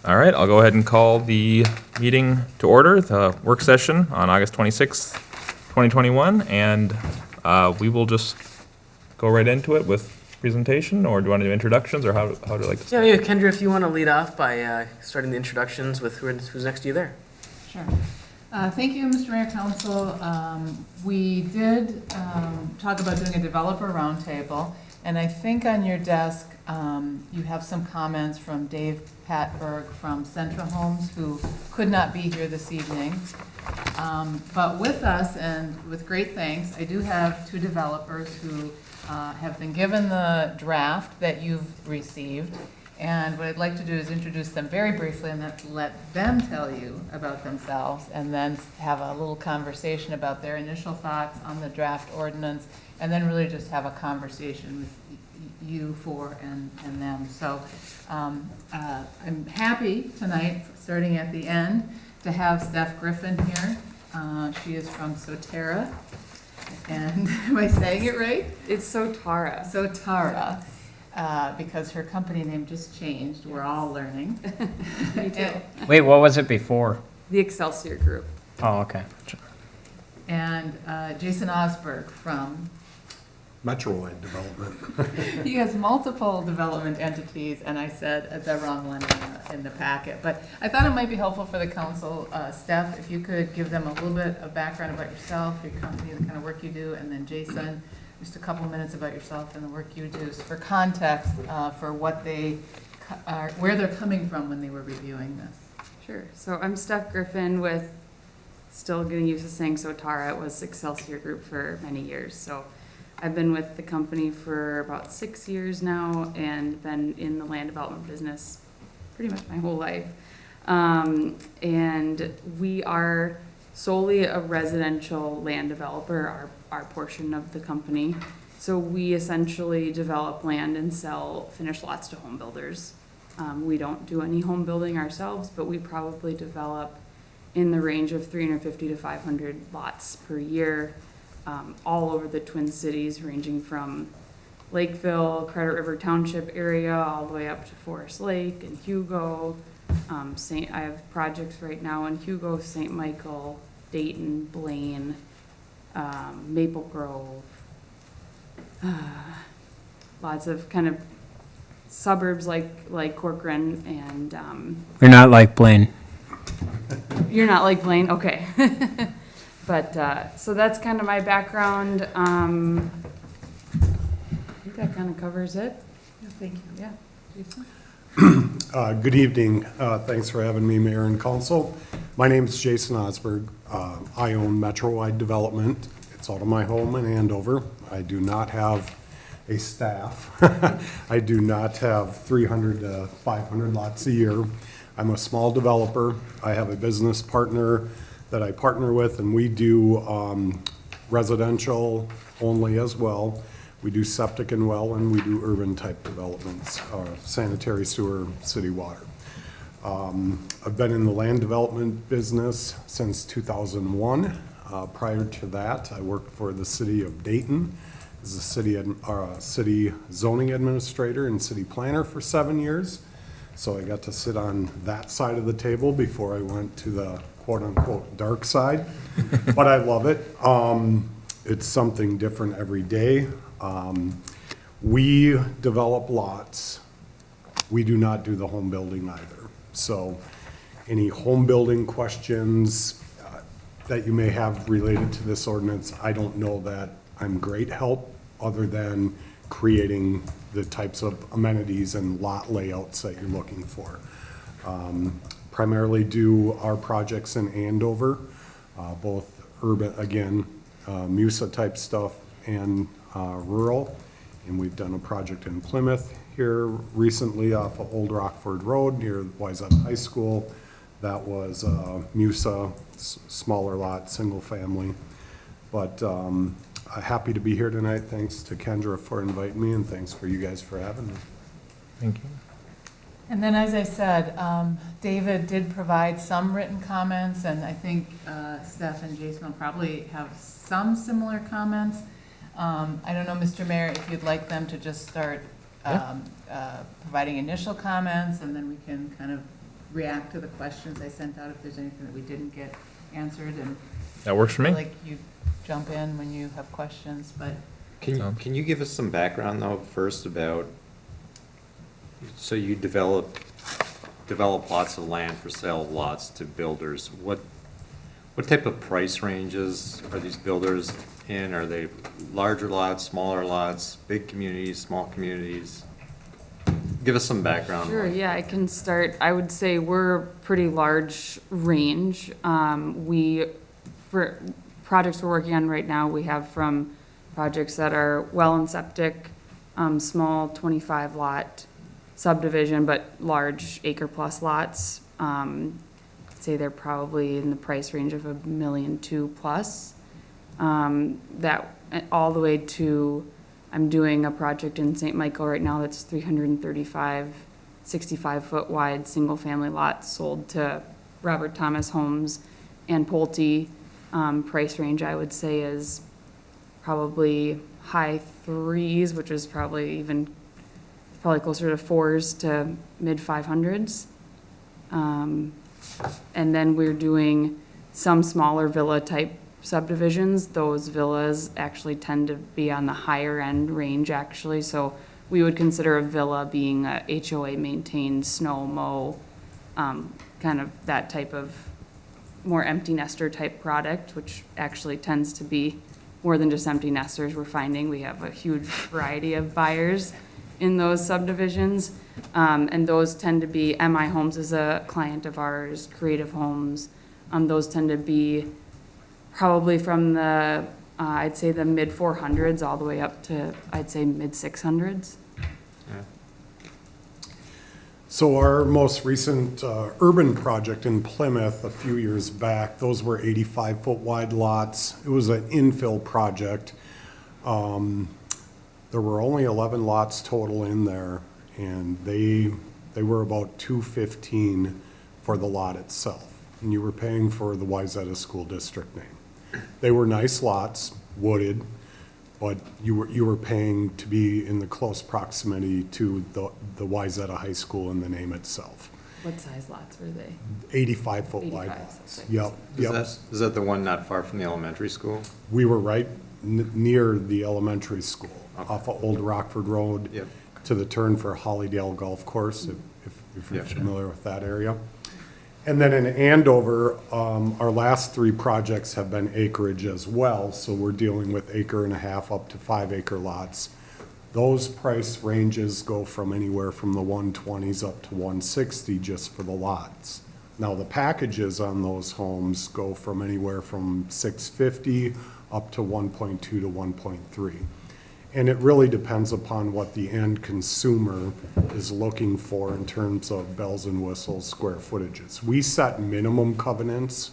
All right, I'll go ahead and call the meeting to order, the work session on August 26th, 2021, and we will just go right into it with presentation, or do you want to do introductions, or how do you like to Yeah, start? maybe Kendra, if you want to lead off by starting the introductions with who's next to you there. Sure. Thank you, Mr. Mayor, Council. We did talk about doing a developer roundtable, and I think on your desk you have some comments from Dave Patberg from Central Homes, who could not be here this evening. But with us, and with great thanks, I do have two developers who have been given the draft that you've received. And what I'd like to do is introduce them very briefly and then let them tell you about themselves, and then have a little conversation about their initial thoughts on the draft ordinance, and then really just have a conversation with you four and them. So I'm happy tonight, starting at the end, to have Steph Griffin here. She is from Sotera. And am I saying it right? It's Sotara. Sotara. Because her company name just changed. We're all learning. Me too. Wait, what was it before? The Excelsior Group. Oh, okay. And Jason Osberg from, Metrowide Development. he has multiple development entities, and I said the wrong one in the packet. But I thought it might be helpful for the council, Steph, if you could give them a little bit of background about yourself, your company, the kind of work you do, and then Jason, just a couple minutes about yourself and the work you do, for context, for what they are, where they're coming from when they were reviewing this. Sure. So I'm Steph Griffin with, still getting used to saying Sotara. It was Excelsior Group for many years. So I've been with the company for about 6 years now and been in the land development business pretty much my whole life. And we are solely a residential land developer, our portion of the company. So we essentially develop land and sell finished lots to home builders. We don't do any home building ourselves, but we probably develop in the range of 350 to 500 lots per year, all over the Twin Cities, ranging from Lakeville, Credit River Township area, all the way up to Forest Lake and Hugo. I have projects right now in Hugo, St. Michael, Dayton, Blaine, Maple Grove, lots of kind of suburbs like Corcoran, and You're not like Blaine. you're not like Blaine, okay. But so that's kind of my background. I think that kind of covers it. Yeah, thank you. Yeah, Jason? Good evening. Thanks for having me, Mayor and Council. My name is Jason Osberg. I own Metrowide Development. It's out of my home in Andover. I do not have a staff. I do not have 300 to 500 lots a year. I'm a small developer. I have a business partner that I partner with, and we do residential only as well. We do septic and well, and we do urban type developments, sanitary sewer, city water. I've been in the land development business since 2001. Prior to that, I worked for the city of Dayton as a city zoning administrator and city planner for 7 years. So I got to sit on that side of the table before I went to the quote-unquote dark side, but I love it. It's something different every day. We develop lots. We do not do the home building either. So any home building questions that you may have related to this ordinance, I don't know that I'm great help other than creating the types of amenities and lot layouts that you're looking for. Primarily do our projects in Andover, both urban, again, MUSA type stuff and rural. And we've done a project in Plymouth here recently off of Old Rockford Road near Wayzata High School. That was MUSA, smaller lot, single family. But happy to be here tonight. Thanks to Kendra for inviting me, and thanks for you guys for having me. Thank you. And then, as I said, David did provide some written comments, and I think Steph and Jason will probably have some similar comments. I don't know, Mr. Mayor, if you'd like them to just start providing initial comments, and then we can kind of react to the questions I sent out if there's anything that we didn't get answered, and That works for me. like you jump in when you have questions, but Can you give us some background though, first about, so you develop lots of land for sale lots to builders. What type of price ranges are these builders in? Are they larger lots, smaller lots, big communities, small communities? Give us some background. Sure, yeah, I can start. I would say we're a pretty large range. For projects we're working on right now, we have from projects that are well and septic, small 25 lot subdivision, but large acre plus lots. I'd say they're probably in the price range of $1.2 million plus. That all the way to, I'm doing a project in St. Michael right now that's 335, 65-foot wide, single-family lots sold to Robert Thomas Homes and Pulte. Price range, I would say, is probably high threes, which is probably closer to fours to mid 500s. And then we're doing some smaller villa-type subdivisions. Those villas actually tend to be on the higher end range, actually. So we would consider a villa being a HOA-maintained snow mow, kind of that type of more empty nester type product, which actually tends to be more than just empty nesters. We're finding we have a huge variety of buyers in those subdivisions. And those tend to be, MI Homes is a client of ours, Creative Homes. Those tend to be probably from the, I'd say the mid 400s all the way up to, I'd say mid 600s. So our most recent urban project in Plymouth a few years back, those were 85-foot wide lots. It was an infill project. There were only 11 lots total in there, and they were about $215 for the lot itself. And you were paying for the Wayzata School District name. They were nice lots, wooded, but you were paying to be in the close proximity to the Wayzata High School and the name itself. What size lots were they? 85-foot wide 85, lots. okay. Yep, yep. Is that the one not far from the elementary school? We were right near the elementary school, off of Old Rockford Road. Yep. To the turn for Hollydale Golf Course, if you're Yeah. familiar with that area. And then in Andover, our last three projects have been acreage as well, so we're dealing with 1.5 acre up to 5 acre lots. Those price ranges go from anywhere from the 120s up to 160 just for the lots. Now, the packages on those homes go from anywhere from 650 up to 1.2 to 1.3. And it really depends upon what the end consumer is looking for in terms of bells and whistles, square footages. We set minimum covenants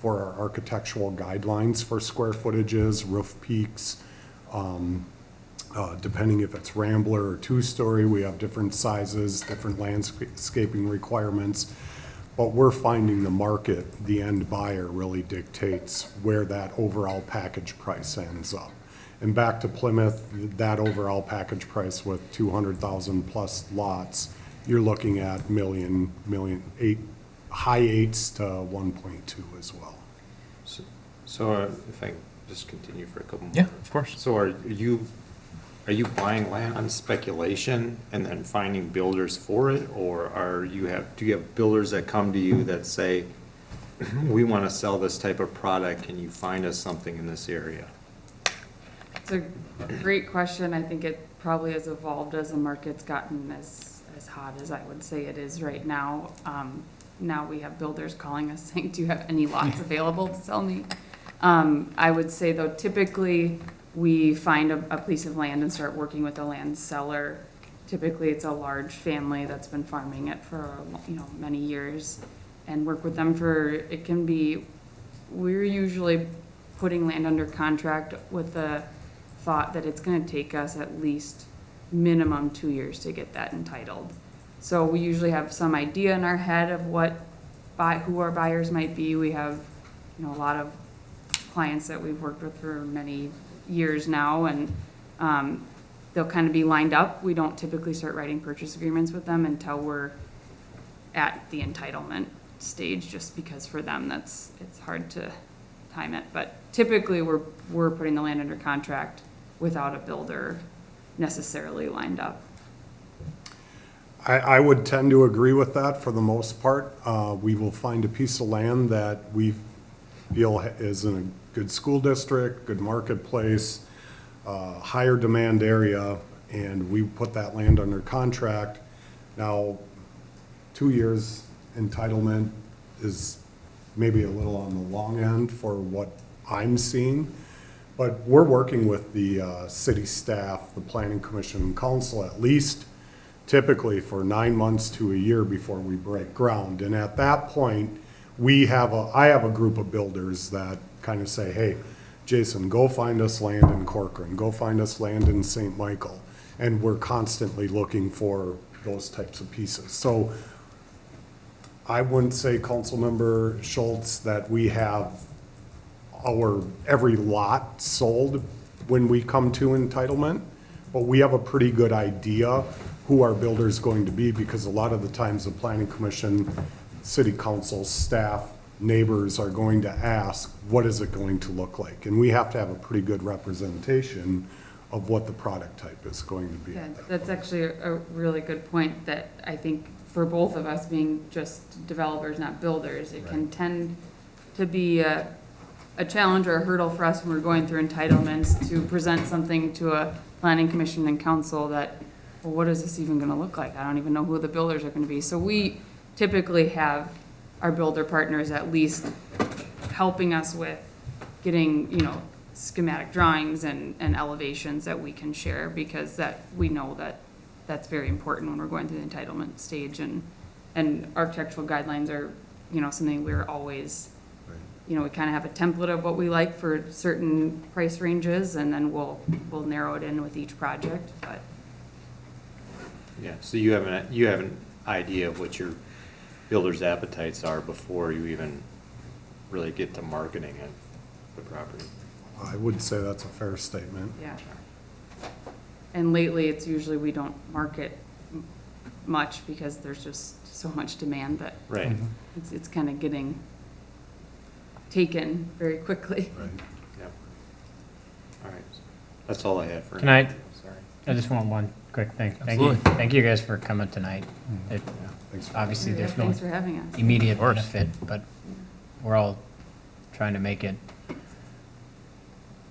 for our architectural guidelines for square footages, roof peaks, depending if it's Rambler or two-story, we have different sizes, different landscaping requirements. But we're finding the market, the end buyer really dictates where that overall package price ends up. And back to Plymouth, that overall package price with 200,000 plus lots, you're looking at high eights to 1.2 as well. So if I just continue for a couple more. Yeah, of course. So are you buying land on speculation and then finding builders for it? Or do you have builders that come to you that say, we want to sell this type of product, can you find us something in this area? It's a great question. I think it probably has evolved as the market's gotten as hot as I would say it is right now. Now we have builders calling us saying, do you have any lots available to sell me? I would say though, typically we find a piece of land and start working with a land seller. Typically it's a large family that's been farming it for, many years, and work with them we're usually putting land under contract with the thought that it's gonna take us at least minimum 2 years to get that entitled. So we usually have some idea in our head of who our buyers might be. We have, a lot of clients that we've worked with for many years now, and they'll kind of be lined up. We don't typically start writing purchase agreements with them until we're at the entitlement stage, just because for them, it's hard to time it. But typically, we're putting the land under contract without a builder necessarily lined up. I would tend to agree with that for the most part. We will find a piece of land that we feel is in a good school district, good marketplace, higher demand area, and we put that land under contract. Now, 2 years entitlement is maybe a little on the long end for what I'm seeing. But we're working with the city staff, the planning commission and council at least typically for 9 months to a year before we break ground. And at that point, I have a group of builders that kind of say, hey, Jason, go find us land in Corcoran, go find us land in St. Michael. And we're constantly looking for those types of pieces. So I wouldn't say, Councilmember Schultz, that we have every lot sold when we come to entitlement, but we have a pretty good idea who our builder's going to be, because a lot of the times the planning commission, city council, staff, neighbors are going to ask, what is it going to look like? And we have to have a pretty good representation of what the product type is going to be. Yeah, that's actually a really good point, that I think for both of us being just developers, not builders, it can tend to be a challenge or a hurdle for us when we're going through entitlements to present something to a planning commission and council that, well, what is this even gonna look like? I don't even know who the builders are gonna be. So we typically have our builder partners at least helping us with getting, schematic drawings and elevations that we can share, because that, we know that that's very important when we're going through the entitlement stage, and architectural guidelines are, something we're always, we kind of have a template of what we like for certain price ranges, and then we'll narrow it in with each project, but. Yeah, so you have an idea of what your builder's appetites are before you even really get to marketing it, the property. I would say that's a fair statement. Yeah. And lately, it's usually we don't market much because there's just so much demand that Right. it's kind of getting taken very quickly. Right. Yep. All right. That's all I had for now. Can I- Sorry. I just want one quick thing. Absolutely. Thank you guys for coming tonight. It- Thanks. Obviously, Yeah, there's no Thanks for having us. immediate Of course. benefit, but we're all trying to make it,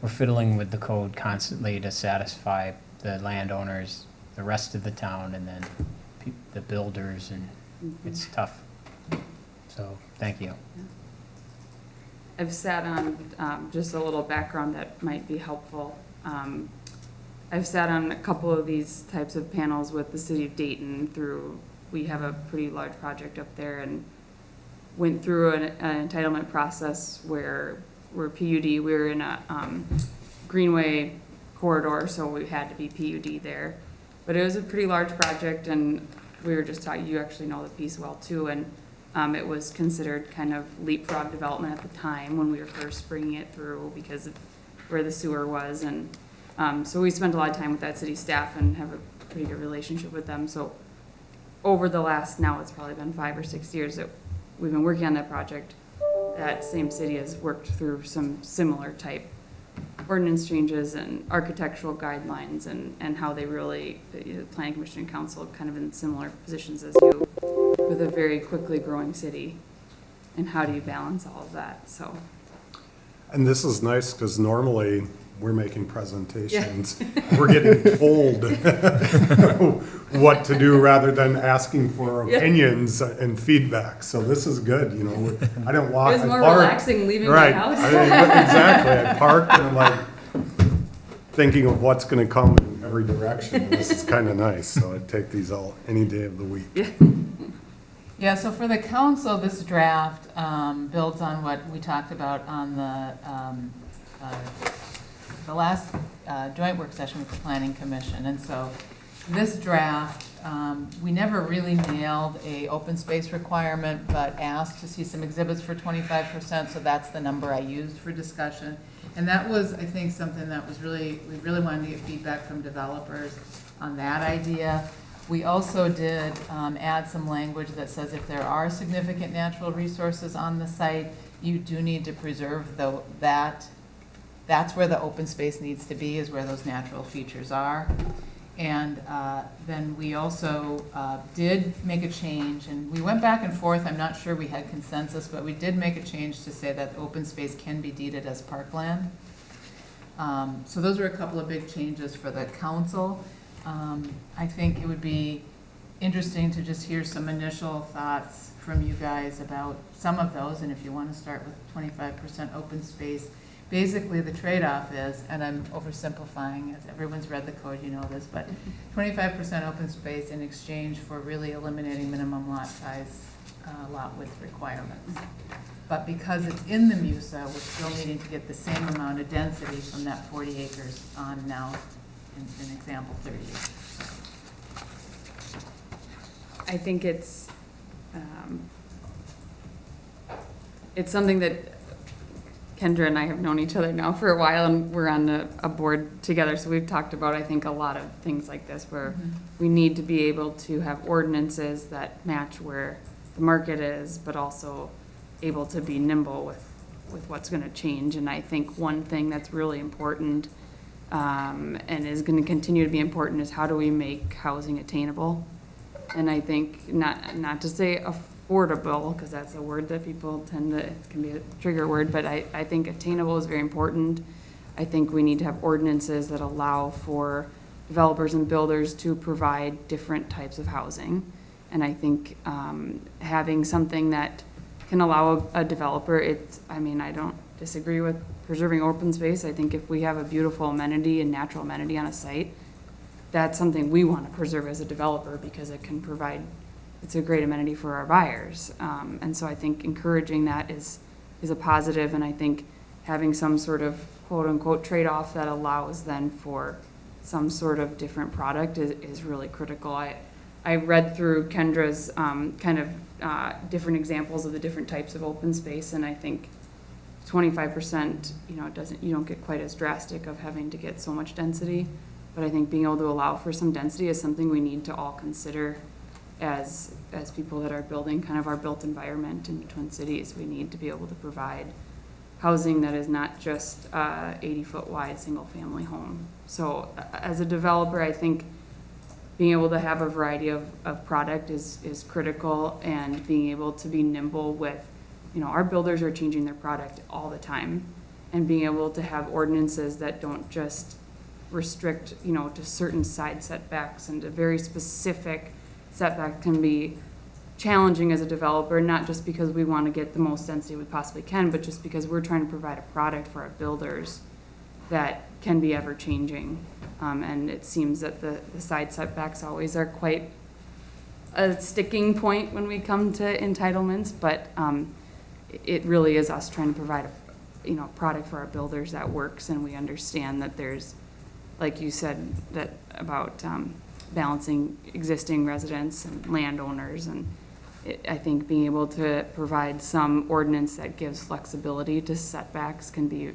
we're fiddling with the code constantly to satisfy the landowners, the rest of the town, and then the builders, and it's tough. So, thank you. I've sat on, just a little background that might be helpful. I've sat on a couple of these types of panels with the city of Dayton we have a pretty large project up there, and went through an entitlement process where we're PUD, we were in a Greenway corridor, so we had to be PUD there. But it was a pretty large project, and we were just talking, you actually know the piece well too, and it was considered kind of leapfrog development at the time when we were first bringing it through because of where the sewer was. And so we spent a lot of time with that city staff and have a pretty good relationship with them. So over the last, now it's probably been 5 or 6 years that we've been working on that project, that same city has worked through some similar type ordinance changes and architectural guidelines, and how they really, the planning commission and council kind of in similar positions as you, with a very quickly growing city, and how do you balance all of that, so. And this is nice because normally we're making presentations. We're getting told what to do rather than asking for Yeah. opinions and feedback. So this is good, I don't walk. It was more I park- relaxing leaving my Right. house. Exactly. I park and I'm like thinking of what's gonna come in every direction. This is kind of nice. So I'd take these all any day of the week. Yeah, so for the council, this draft builds on what we talked about on the last joint work session with the planning commission. And so this draft, we never really nailed a open space requirement, but asked to see some exhibits for 25%, so that's the number I used for discussion. And that was, I think, something that was we really wanted to get feedback from developers on that idea. We also did add some language that says if there are significant natural resources on the site, you do need to preserve that. That's where the open space needs to be, is where those natural features are. And then we also did make a change, and we went back and forth. I'm not sure we had consensus, but we did make a change to say that open space can be deeded as parkland. So those are a couple of big changes for the council. I think it would be interesting to just hear some initial thoughts from you guys about some of those, and if you want to start with 25% open space. Basically, the trade-off is, and I'm oversimplifying, as everyone's read the code, you know this, but 25% open space in exchange for really eliminating minimum lot size, lot width requirements. But because it's in the MUSA, we're still needing to get the same amount of density from that 40 acres on now, in example 30 acres. I think it's something that Kendra and I have known each other now for a while, and we're on a board together, so we've talked about, I think, a lot of things like this, where we need to be able to have ordinances that match where the market is, but also able to be nimble with what's gonna change. And I think one thing that's really important, and is gonna continue to be important, is how do we make housing attainable? And I think, not to say affordable, because that's a word that people tend to, it can be a trigger word, but I think attainable is very important. I think we need to have ordinances that allow for developers and builders to provide different types of housing. And I think having something that can allow a developer, I don't disagree with preserving open space. I think if we have a beautiful amenity and natural amenity on a site, that's something we want to preserve as a developer, because it can provide, it's a great amenity for our buyers. And so I think encouraging that is a positive, and I think having some sort of quote-unquote trade-off that allows then for some sort of different product is really critical. I read through Kendra's different examples of the different types of open space, and I think 25%, you don't get quite as drastic of having to get so much density, but I think being able to allow for some density is something we need to all consider as people that are building kind of our built environment in the Twin Cities. We need to be able to provide housing that is not just 80-foot wide single-family home. So as a developer, I think being able to have a variety of product is critical, and being able to be nimble with, our builders are changing their product all the time, and being able to have ordinances that don't just restrict, to certain side setbacks, and a very specific setback can be challenging as a developer, not just because we want to get the most density we possibly can, but just because we're trying to provide a product for our builders that can be ever changing. And it seems that the side setbacks always are quite a sticking point when we come to entitlements, but it really is us trying to provide a product for our builders that works, and we understand that there's, like you said, that about balancing existing residents and landowners, and I think being able to provide some ordinance that gives flexibility to setbacks can be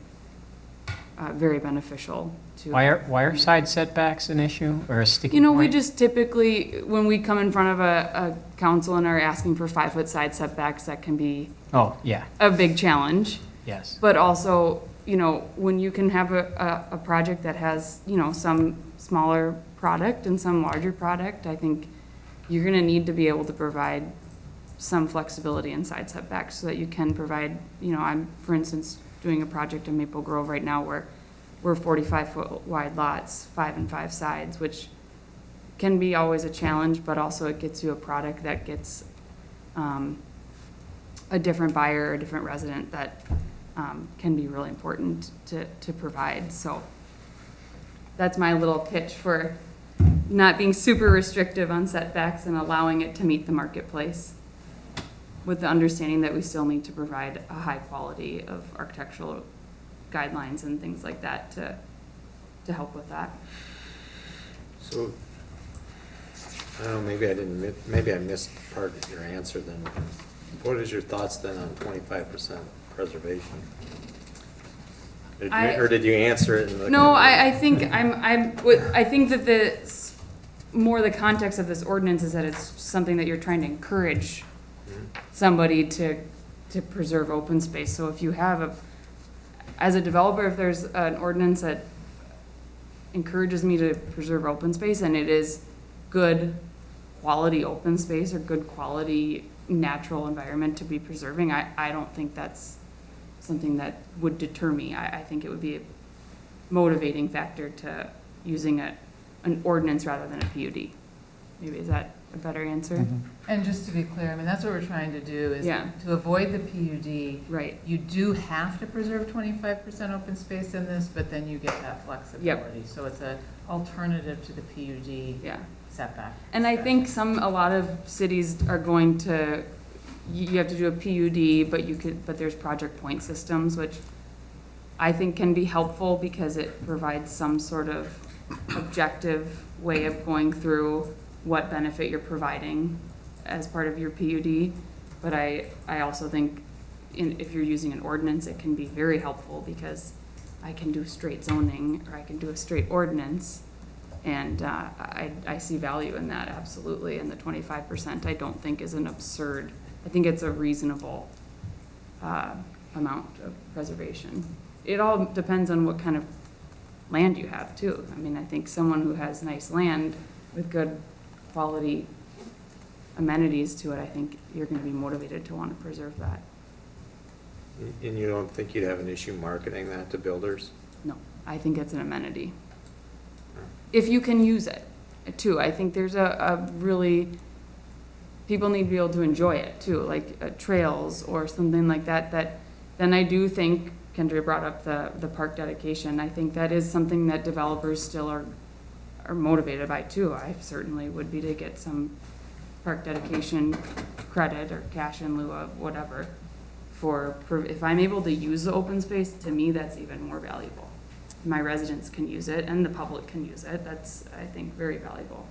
very beneficial to. Why are side setbacks an issue or a sticking point? We just typically, when we come in front of a council and are asking for 5-foot side setbacks, that can be Oh, yeah, a big challenge. yes. But also, when you can have a project that has, some smaller product and some larger product, I think you're gonna need to be able to provide some flexibility in side setbacks so that you can provide, I'm, for instance, doing a project in Maple Grove right now where we're 45-foot wide lots, 5 and 5 sides, which can be always a challenge, but also it gets you a product that gets a different buyer or a different resident that can be really important to provide. So that's my little pitch for not being super restrictive on setbacks and allowing it to meet the marketplace, with the understanding that we still need to provide a high quality of architectural guidelines and things like that to help with that. So, I don't know, maybe I missed part of your answer then. What is your thoughts then on 25% preservation? I Or did you answer it in the? No, I think I think that more the context of this ordinance is that it's something that you're trying to encourage somebody to preserve open space. So if you have as a developer, if there's an ordinance that encourages me to preserve open space and it is good quality open space or good quality natural environment to be preserving, I don't think that's something that would deter me. I think it would be a motivating factor to using an ordinance rather than a PUD. Maybe is that a better answer? And just to be clear, I mean, that's what we're trying to do, is Yeah. to avoid the PUD. Right. You do have to preserve 25% open space in this, but then you get that flexibility. So it's an alternative to the PUD Yeah. setback. And I think a lot of cities are going to, you have to do a PUD, but there's project point systems, which I think can be helpful because it provides some sort of objective way of going through what benefit you're providing as part of your PUD. But I also think if you're using an ordinance, it can be very helpful because I can do straight zoning or I can do a straight ordinance. And I see value in that, absolutely. And the 25% I don't think is an absurd, I think it's a reasonable amount of preservation. It all depends on what kind of land you have too. I mean, I think someone who has nice land with good quality amenities to it, I think you're gonna be motivated to want to preserve that. And you don't think you'd have an issue marketing that to builders? No, I think it's an amenity. If you can use it too, I think there's a really, people need to be able to enjoy it too, like trails or something like that, then I do think, Kendra brought up the park dedication. I think that is something that developers still are motivated by too. I certainly would be to get some park dedication credit or cash in lieu of whatever if I'm able to use the open space, to me, that's even more valuable. My residents can use it and the public can use it. That's, I think, very valuable.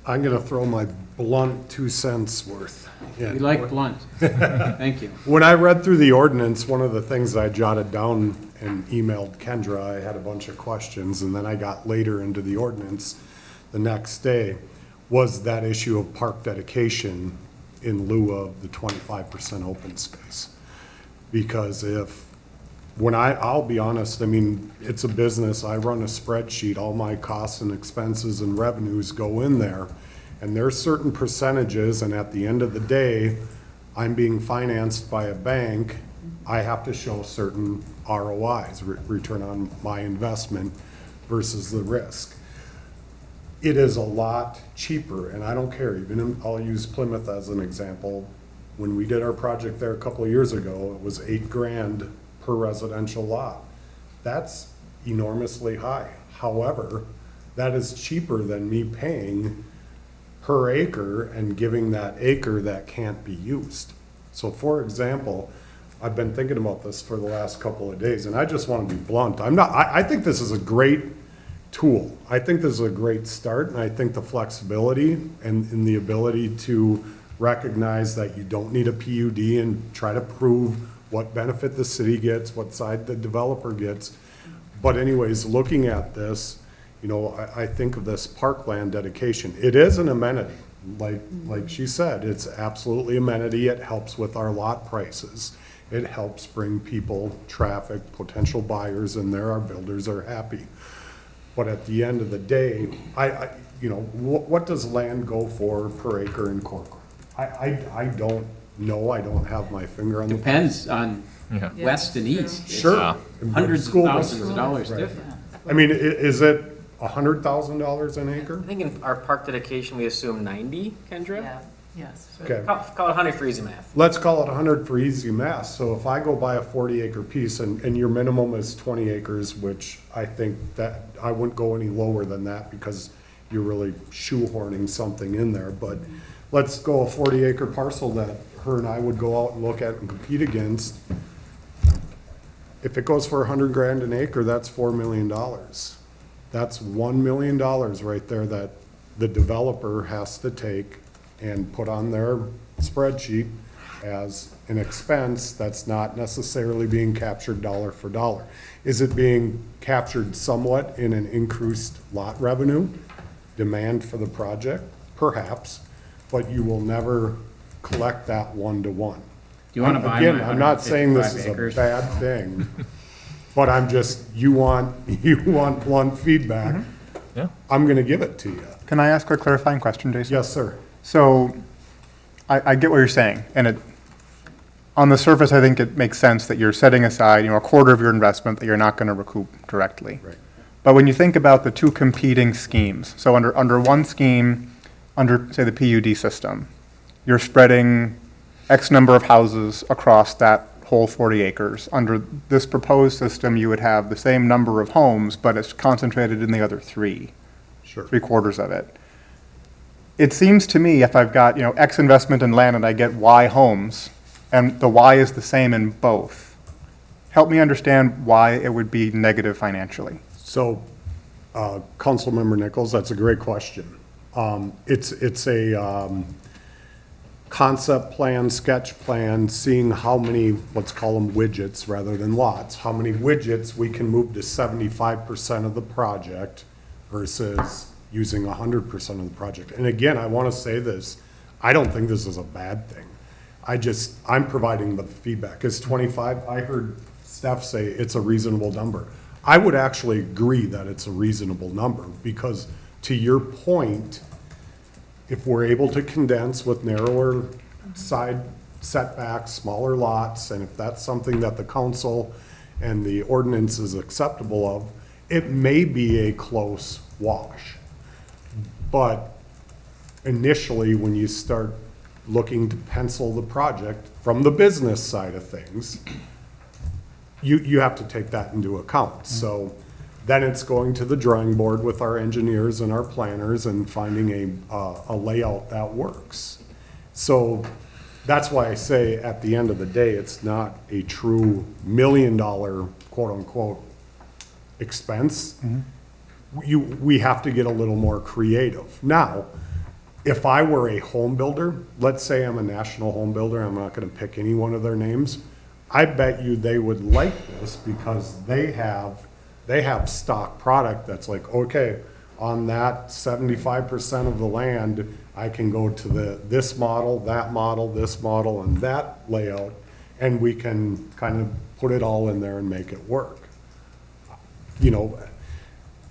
I'm gonna throw my blunt 2 cents worth in. We like blunt. Thank you. When I read through the ordinance, one of the things I jotted down and emailed Kendra, I had a bunch of questions, and then I got later into the ordinance the next day, was that issue of park dedication in lieu of the 25% open space. Because I'll be honest, I mean, it's a business, I run a spreadsheet, all my costs and expenses and revenues go in there, and there's certain percentages, and at the end of the day, I'm being financed by a bank, I have to show certain ROIs, return on my investment versus the risk. It is a lot cheaper, and I don't care, I'll use Plymouth as an example. When we did our project there a couple of years ago, it was $8,000 per residential lot. That's enormously high. However, that is cheaper than me paying per acre and giving that acre that can't be used. So for example, I've been thinking about this for the last couple of days, and I just want to be blunt. I think this is a great tool. I think this is a great start, and I think the flexibility and the ability to recognize that you don't need a PUD and try to prove what benefit the city gets, what side the developer gets. But anyways, looking at this, I think of this parkland dedication. It is an amenity, like she said, it's absolutely amenity. It helps with our lot prices. It helps bring people, traffic, potential buyers in there. Our builders are happy. But at the end of the day, what does land go for per acre in Corcoran? I don't know. I don't have my finger on the. Depends on Yeah. west and east. It's Sure. Hundreds of School thousands of district. dollars Right. different. I mean, is it $100,000 an acre? I think in our park dedication, we assume 90, Kendra? Yeah, yes. Okay. Call it 100 for easy math. Let's call it 100 for easy math. So if I go buy a 40-acre piece and your minimum is 20 acres, which I think that I wouldn't go any lower than that because you're really shoehorning something in there. But let's go a 40-acre parcel that her and I would go out and look at and compete against. If it goes for $100,000 an acre, that's $4 million. That's $1 million right there that the developer has to take and put on their spreadsheet as an expense that's not necessarily being captured dollar for dollar. Is it being captured somewhat in an increased lot revenue, demand for the project? Perhaps, but you will never collect that one-to-one. Do you want to buy my Again, I'm not saying this 155 is a acres? bad thing, but I'm just, you want blunt feedback. Yeah. I'm gonna give it to you. Can I ask a clarifying question, Jason? Yes, sir. So I get what you're saying, and on the surface, I think it makes sense that you're setting aside, a quarter of your investment that you're not going to recoup directly. Right. But when you think about the two competing schemes, so under one scheme, under, say, the PUD system, you're spreading X number of houses across that whole 40 acres. Under this proposed system, you would have the same number of homes, but it's concentrated in the other three. Sure. 3/4 of it. It seems to me if I've got, X investment in land and I get Y homes, and the Y is the same in both, help me understand why it would be negative financially. So, Councilmember Nichols, that's a great question. It's a concept plan, sketch plan, seeing how many, let's call them widgets rather than lots, how many widgets we can move to 75% of the project versus using 100% of the project. And again, I want to say this, I don't think this is a bad thing. I'm providing the feedback. Is 25, I heard Steph say it's a reasonable number. I would actually agree that it's a reasonable number because to your point, if we're able to condense with narrower side setbacks, smaller lots, and if that's something that the council and the ordinance is acceptable of, it may be a close wash. But initially, when you start looking to pencil the project from the business side of things, you have to take that into account. So then it's going to the drawing board with our engineers and our planners and finding a layout that works. So that's why I say at the end of the day, it's not a true $1 million quote-unquote expense. We have to get a little more creative. Now, if I were a home builder, let's say I'm a national home builder, I'm not gonna pick any one of their names, I bet you they would like this because they have stock product that's like, okay, on that 75% of the land, I can go to this model, this model, and that layout, and we can kind of put it all in there and make it work.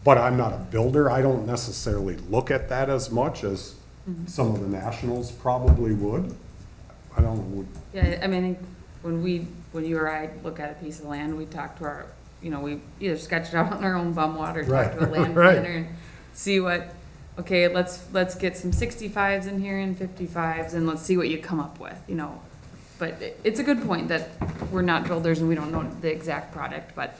But I'm not a builder. I don't necessarily look at that as much as some of the nationals probably would. I don't know. Yeah, I mean, when you or I look at a piece of land, we talk to our, we either sketch it out on our own bum water, talk to a land Right. planner and see okay, let's get some 65s in here and 55s and let's see what you come up with, But it's a good point that we're not builders and we don't know the exact product, but.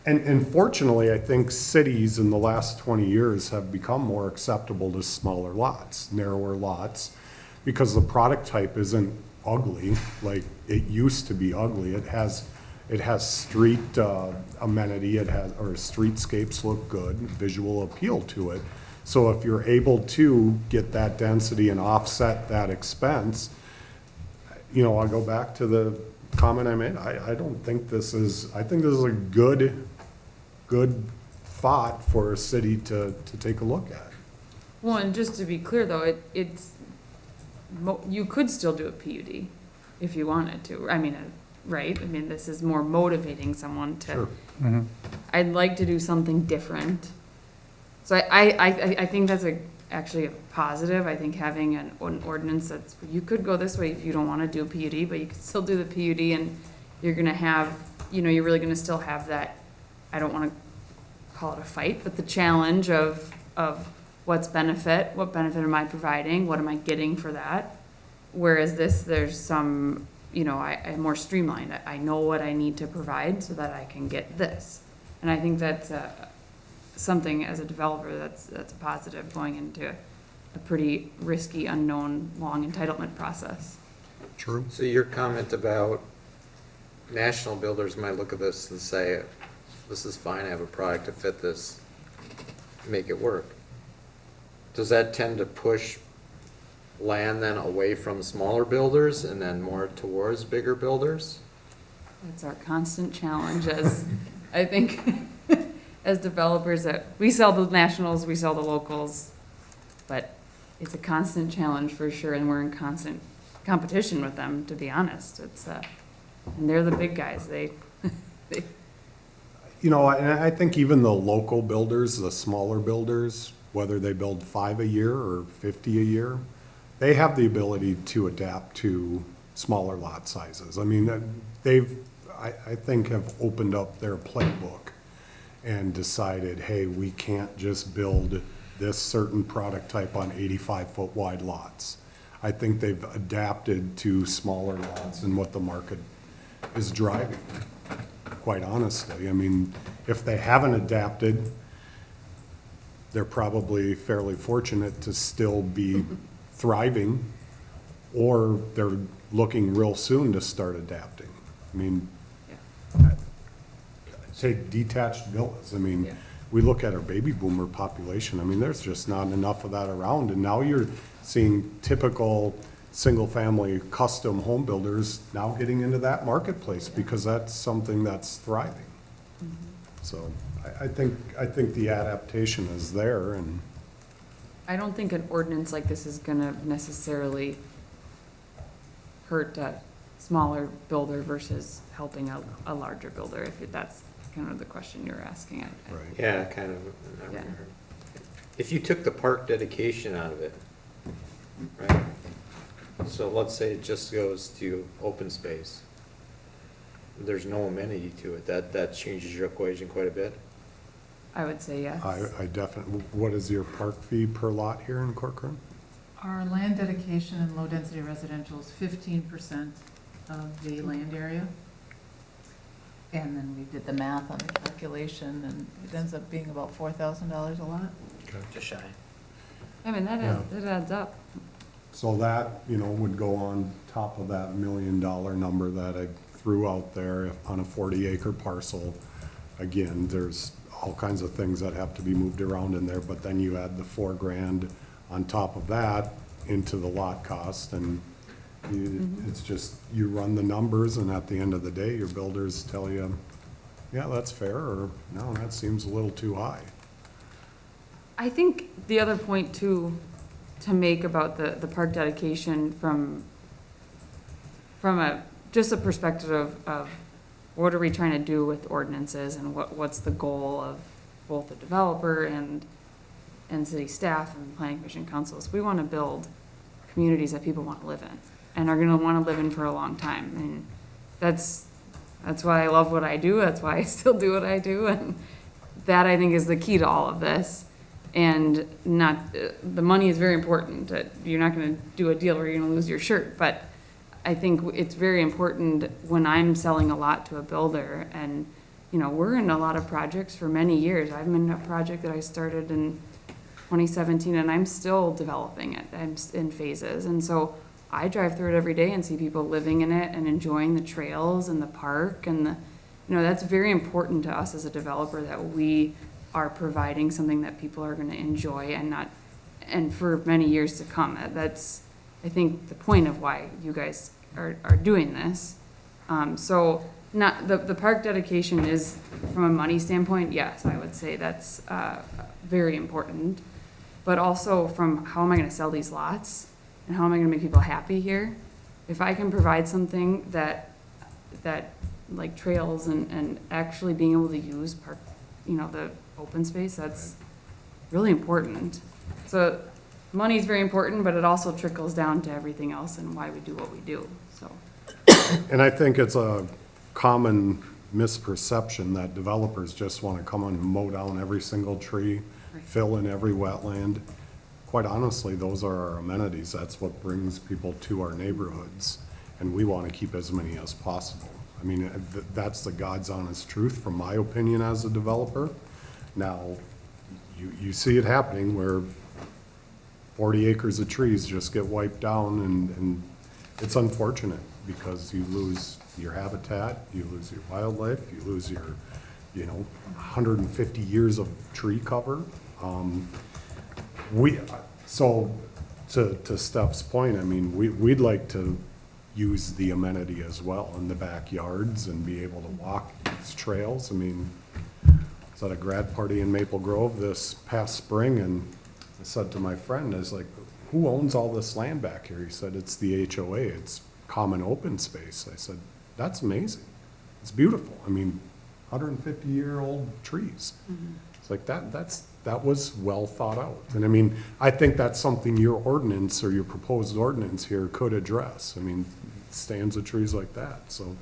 And fortunately, I think cities in the last 20 years have become more acceptable to smaller lots, narrower lots, because the product type isn't ugly like it used to be ugly. It has street amenity, or streetscapes look good, visual appeal to it. So if you're able to get that density and offset that expense, I'll go back to the comment I made. I don't think I think this is a good thought for a city to take a look at. Well, and just to be clear though, you could still do a PUD if you wanted to. I mean, right? I mean, this is more motivating someone to. Sure. I'd like to do something different. So I think that's actually a positive. I think having an ordinance you could go this way if you don't want to do a PUD, but you could still do the PUD and you're gonna have, you're really gonna still have that, I don't want to call it a fight, but the challenge of what benefit am I providing? What am I getting for that? Whereas there's some, I'm more streamlined. I know what I need to provide so that I can get this. And I think that's something as a developer that's a positive going into a pretty risky, unknown, long entitlement process. True. So your comment about national builders might look at this and say, this is fine, I have a product to fit this, make it work. Does that tend to push land then away from smaller builders and then more towards bigger builders? It's our constant challenge as, I think, as developers, that we sell the nationals, we sell the locals, but it's a constant challenge for sure, and we're in constant competition with them, to be honest. It's, and they're the big guys, they, You know, and I think even the local builders, the smaller builders, whether they build 5 a year or 50 a year, they have the ability to adapt to smaller lot sizes. I mean, I think have opened up their playbook and decided, hey, we can't just build this certain product type on 85-foot wide lots. I think they've adapted to smaller lots and what the market is driving, quite honestly. I mean, if they haven't adapted, they're probably fairly fortunate to still be thriving, or they're looking real soon to start adapting. I mean, say detached villas, I mean, Yeah. we look at our baby boomer population, I mean, there's just not enough of that around, and now you're seeing typical single-family custom home builders now getting into that marketplace, because that's something that's thriving. So, I think the adaptation is there, and I don't think an ordinance like this is gonna necessarily hurt a smaller builder versus helping a larger builder, if that's kind of the question you're asking. right. Yeah, kind of. Yeah. If you took the park dedication out of it, right? So let's say it just goes to open space. There's no amenity to it. That changes your equation quite a bit. I would say yes. I definitely, what is your park fee per lot here in Corcoran? Our land dedication and low-density residential is 15% of the land area. And then we did the math on the calculation, and it ends up being about $4,000 a lot. Just shy. I mean, that adds up. So that, you know, would go on top of that $1 million number that I threw out there on a 40-acre parcel. Again, there's all kinds of things that have to be moved around in there, but then you add the $4,000 on top of that into the lot cost, and it's just, you run the numbers, and at the end of the day, your builders tell you, yeah, that's fair, or no, that seems a little too high. I think the other point too, to make about the park dedication from just a perspective of what are we trying to do with ordinances, and what's the goal of both the developer and city staff and planning commission councils. We want to build communities that people want to live in and are going to want to live in for a long time. And that's why I love what I do. That's why I still do what I do. And that, I think, is the key to all of this. And not, the money is very important. You're not going to do a deal where you're going to lose your shirt. But I think it's very important when I'm selling a lot to a builder, and, you know, we're in a lot of projects for many years. I'm in a project that I started in 2017, and I'm still developing it. I'm in phases. And so I drive through it every day and see people living in it and enjoying the trails and the park, and that's very important to us as a developer, that we are providing something that people are going to enjoy and for many years to come. That's, I think, the point of why you guys are doing this. So not, the park dedication is, from a money standpoint, yes, I would say that's very important. But also from, how am I going to sell these lots? And how am I going to make people happy here? If I can provide something that like trails and actually being able to use park, the open space, that's really important. So money is very important, but it also trickles down to everything else and why we do what we do, so. And I think it's a common misperception that developers just want to come and mow down every single tree, fill in every wetland. Quite honestly, those are our amenities. That's what brings people to our neighborhoods, and we want to keep as many as possible. I mean, that's the God's honest truth, from my opinion as a developer. Now, you see it happening where 40 acres of trees just get wiped down, and it's unfortunate, because you lose your habitat, you lose your wildlife, you lose your, 150 years of tree cover. So to Steph's point, I mean, we'd like to use the amenity as well in the backyards and be able to walk these trails. I mean, I was at a grad party in Maple Grove this past spring, and I said to my friend, I was like, who owns all this land back here? He said, it's the HOA, it's common open space. I said, that's amazing. It's beautiful. I mean, 150-year-old trees. It's like that was well thought out. And I mean, I think that's something your ordinance or your proposed ordinance here could address. I mean, stands of trees like that. So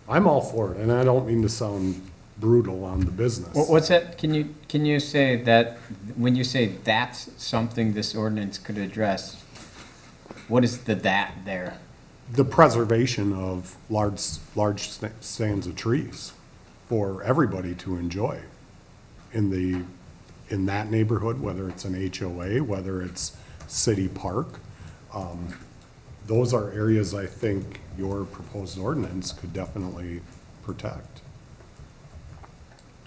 I'm all for it, and I don't mean to sound brutal on the business. What's that, can you say that, when you say that's something this ordinance could address, what is the that there? The preservation of large stands of trees for everybody to enjoy in that neighborhood, whether it's an HOA, whether it's city park. Those are areas I think your proposed ordinance could definitely protect.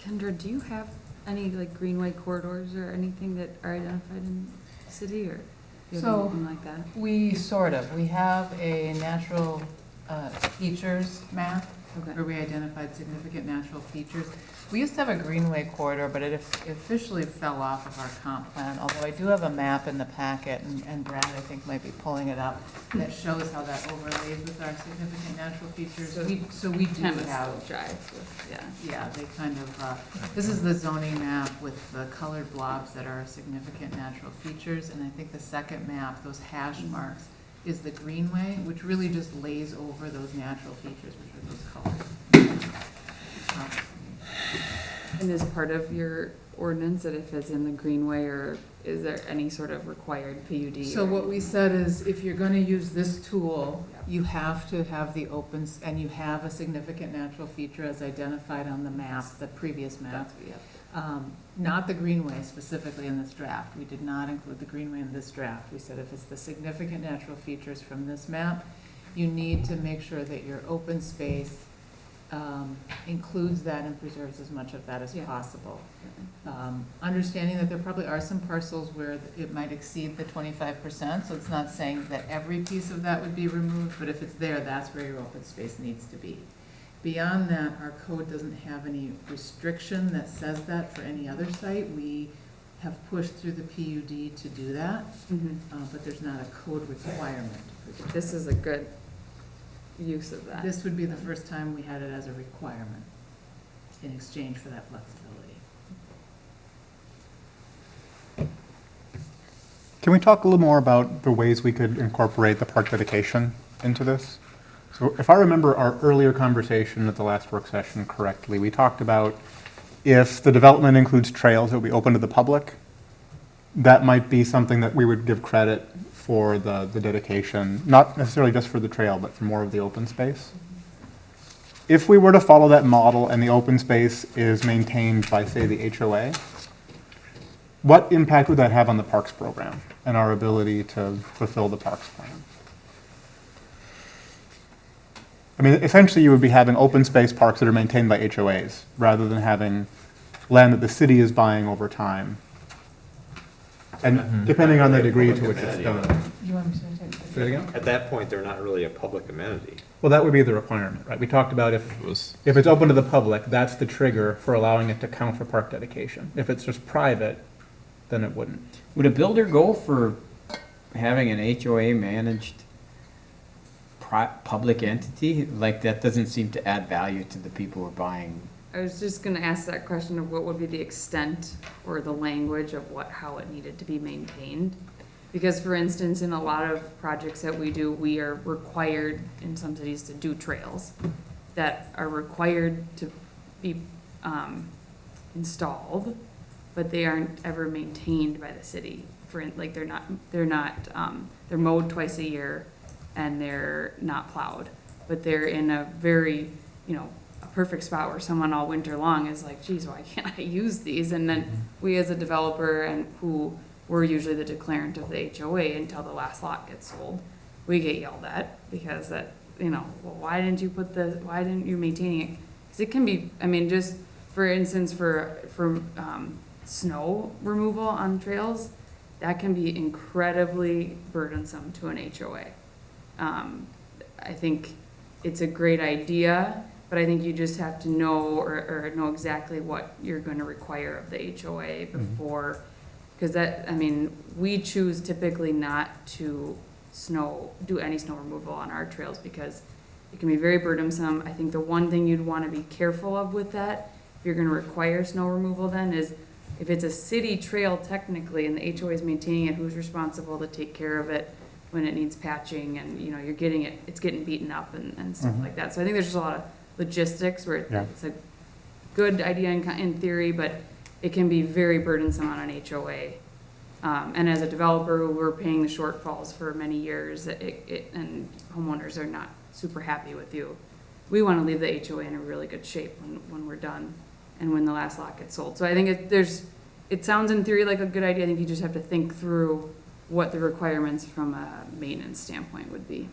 Kendra, do you have any like Greenway corridors or anything that are identified in the city, or do you have So- anything like that? We have a natural features map Okay. where we identified significant natural features. We used to have a Greenway corridor, but it officially fell off of our comp plan, although I do have a map in the packet, and Brad, I think, might be pulling it up, that shows how that overlays with our significant natural features. So we do Kind of have, still drive with, yeah. yeah, they kind of, this is the zoning map with the colored blobs that are significant natural features, and I think the second map, those hash marks, is the Greenway, which really just lays over those natural features, which are those colors. And is part of your ordinance that if it's in the Greenway, or is there any sort of required PUD? So or- what we said is, if you're gonna use this tool, you have to have the and you have a significant natural feature as identified on the map, the previous map. That's, yeah. Not the Greenway specifically in this draft. We did not include the Greenway in this draft. We said if it's the significant natural features from this map, you need to make sure that your open space includes that and preserves as much of that as Yeah. possible. Understanding that there probably are some parcels where it might exceed the 25%, so it's not saying that every piece of that would be removed, but if it's there, that's where your open space needs to be. Beyond that, our code doesn't have any restriction that says that for any other site. We have pushed through the PUD to do that, Mhm. but there's not a code requirement. This is a good use of that. This would be the first time we had it as a requirement in exchange for that flexibility. Can we talk a little more about the ways we could incorporate the park dedication into this? So if I remember our earlier conversation at the last work session correctly, we talked about if the development includes trails that will be open to the public, that might be something that we would give credit for the dedication, not necessarily just for the trail, but for more of the open space. If we were to follow that model and the open space is maintained by, say, the HOA, what impact would that have on the parks program and our ability to fulfill the parks plan? I mean, essentially, you would be having open space parks that are maintained by HOAs, rather than having land that the city is buying over time. And depending on the degree to which it's done. You want me to take Say it again? At that point, they're not really a public amenity. Well, that would be the requirement, right? We talked about if it's open to the public, that's the trigger for allowing it to count for park dedication. If it's just private, then it wouldn't. Would a builder go for having an HOA managed public entity? Like, that doesn't seem to add value to the people who are buying. I was just gonna ask that question of what would be the extent or the language of how it needed to be maintained. Because for instance, in a lot of projects that we do, we are required in some cities to do trails that are required to be, installed, but they aren't ever maintained by the city. Like, they're mowed twice a year and they're not plowed, but they're in a very, a perfect spot where someone all winter long is like, geez, why can't I use these? And then we as a developer, and who we're usually the declarant of the HOA until the last lot gets sold, we get yelled at because well, why didn't you maintain it? Because it can be, just for instance, for snow removal on trails, that can be incredibly burdensome to an HOA. I think it's a great idea, but I think you just have to know or know exactly what you're gonna require of the HOA before, because that, I mean, we choose typically not to do any snow removal on our trails because it can be very burdensome. I think the one thing you'd wanna be careful of with that, if you're gonna require snow removal then, is if it's a city trail technically and the HOA is maintaining it, who's responsible to take care of it when it needs patching and, you know, it's getting beaten up and stuff like that. So I think there's just a lot of logistics where Yeah. it's a good idea in theory, but it can be very burdensome on an HOA. And as a developer who we're paying the shortfalls for many years, and homeowners are not super happy with you. We want to leave the HOA in a really good shape when we're done and when the last lot gets sold. So I think it sounds in theory like a good idea. I think you just have to think through what the requirements from a maintenance standpoint would be.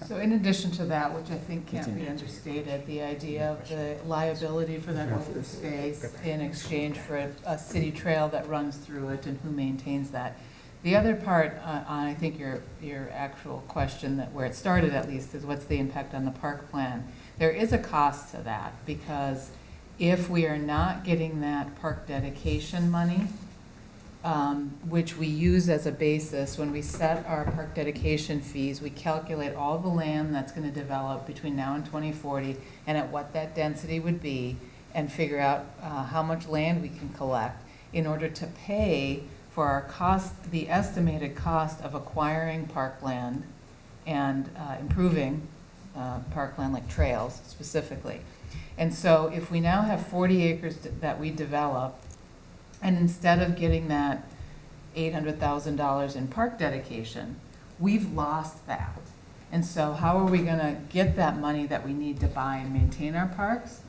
So in addition to that, which I think can't be understated, the idea of the liability for that open space in exchange for a city trail that runs through it and who maintains that. The other part, I think your actual question, that where it started at least, is what's the impact on the park plan? There is a cost to that, because if we are not getting that park dedication money, which we use as a basis when we set our park dedication fees, we calculate all the land that's going to develop between now and 2040 and at what that density would be, and figure out how much land we can collect in order to pay for our cost, the estimated cost of acquiring parkland and improving parkland, like trails specifically. And so if we now have 40 acres that we develop, and instead of getting that $800,000 in park dedication, we've lost that. And so how are we gonna get that money that we need to buy and maintain our parks?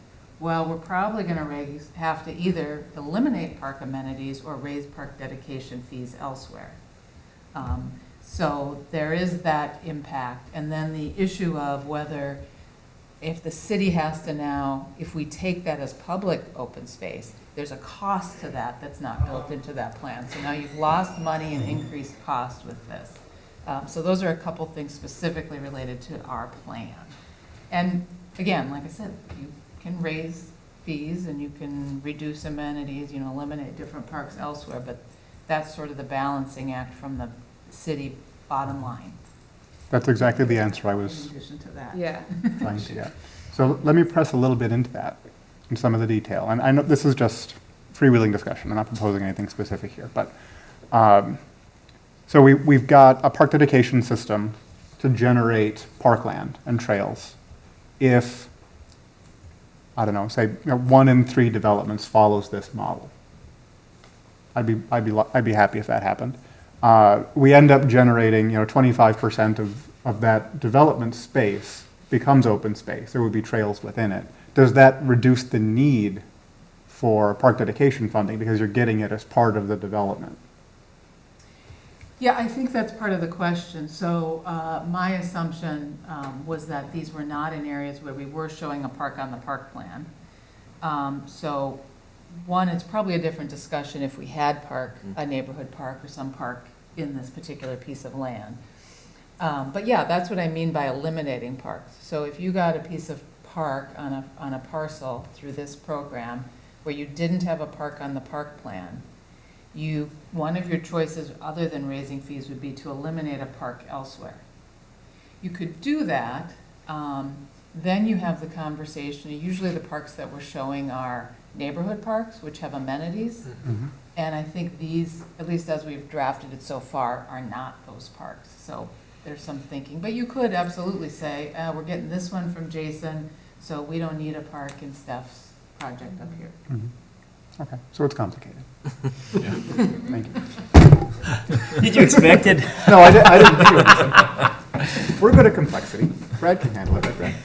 Well, we're probably gonna have to either eliminate park amenities or raise park dedication fees elsewhere. So there is that impact. And then the issue of whether, if the city has to now, if we take that as public open space, there's a cost to that that's not built into that plan. So now you've lost money and increased cost with this. So those are a couple things specifically related to our plan. And again, like I said, you can raise fees and you can reduce amenities, eliminate different parks elsewhere, but that's sort of the balancing act from the city bottom line. That's exactly the answer I In was addition to that. Yeah. trying to get. So let me press a little bit into that, in some of the detail. And I know this is just freewheeling discussion. I'm not proposing anything specific here. But so we've got a park dedication system to generate parkland and trails. If, I don't know, say 1 in 3 developments follows this model, I'd be happy if that happened. We end up generating 25% of that development space becomes open space. There would be trails within it. Does that reduce the need for park dedication funding because you're getting it as part of the development? Yeah, I think that's part of the question. So my assumption was that these were not in areas where we were showing a park on the park plan. So one, it's probably a different discussion if we had a neighborhood park or some park in this particular piece of land. But yeah, that's what I mean by eliminating parks. So if you got a piece of park on a parcel through this program where you didn't have a park on the park plan, one of your choices other than raising fees would be to eliminate a park elsewhere. You could do that, then you have the conversation. Usually the parks that we're showing are neighborhood parks, which have amenities. Mm-hmm. And I think these, at least as we've drafted it so far, are not those parks. So there's some thinking. But you could absolutely say, we're getting this one from Jason, so we don't need a park in Steph's project up here. Mm-hmm. Okay, so it's complicated. Thank you. Did you expect it? No, I didn't think it was. We're good at complexity. Brad can handle it, right, Brad?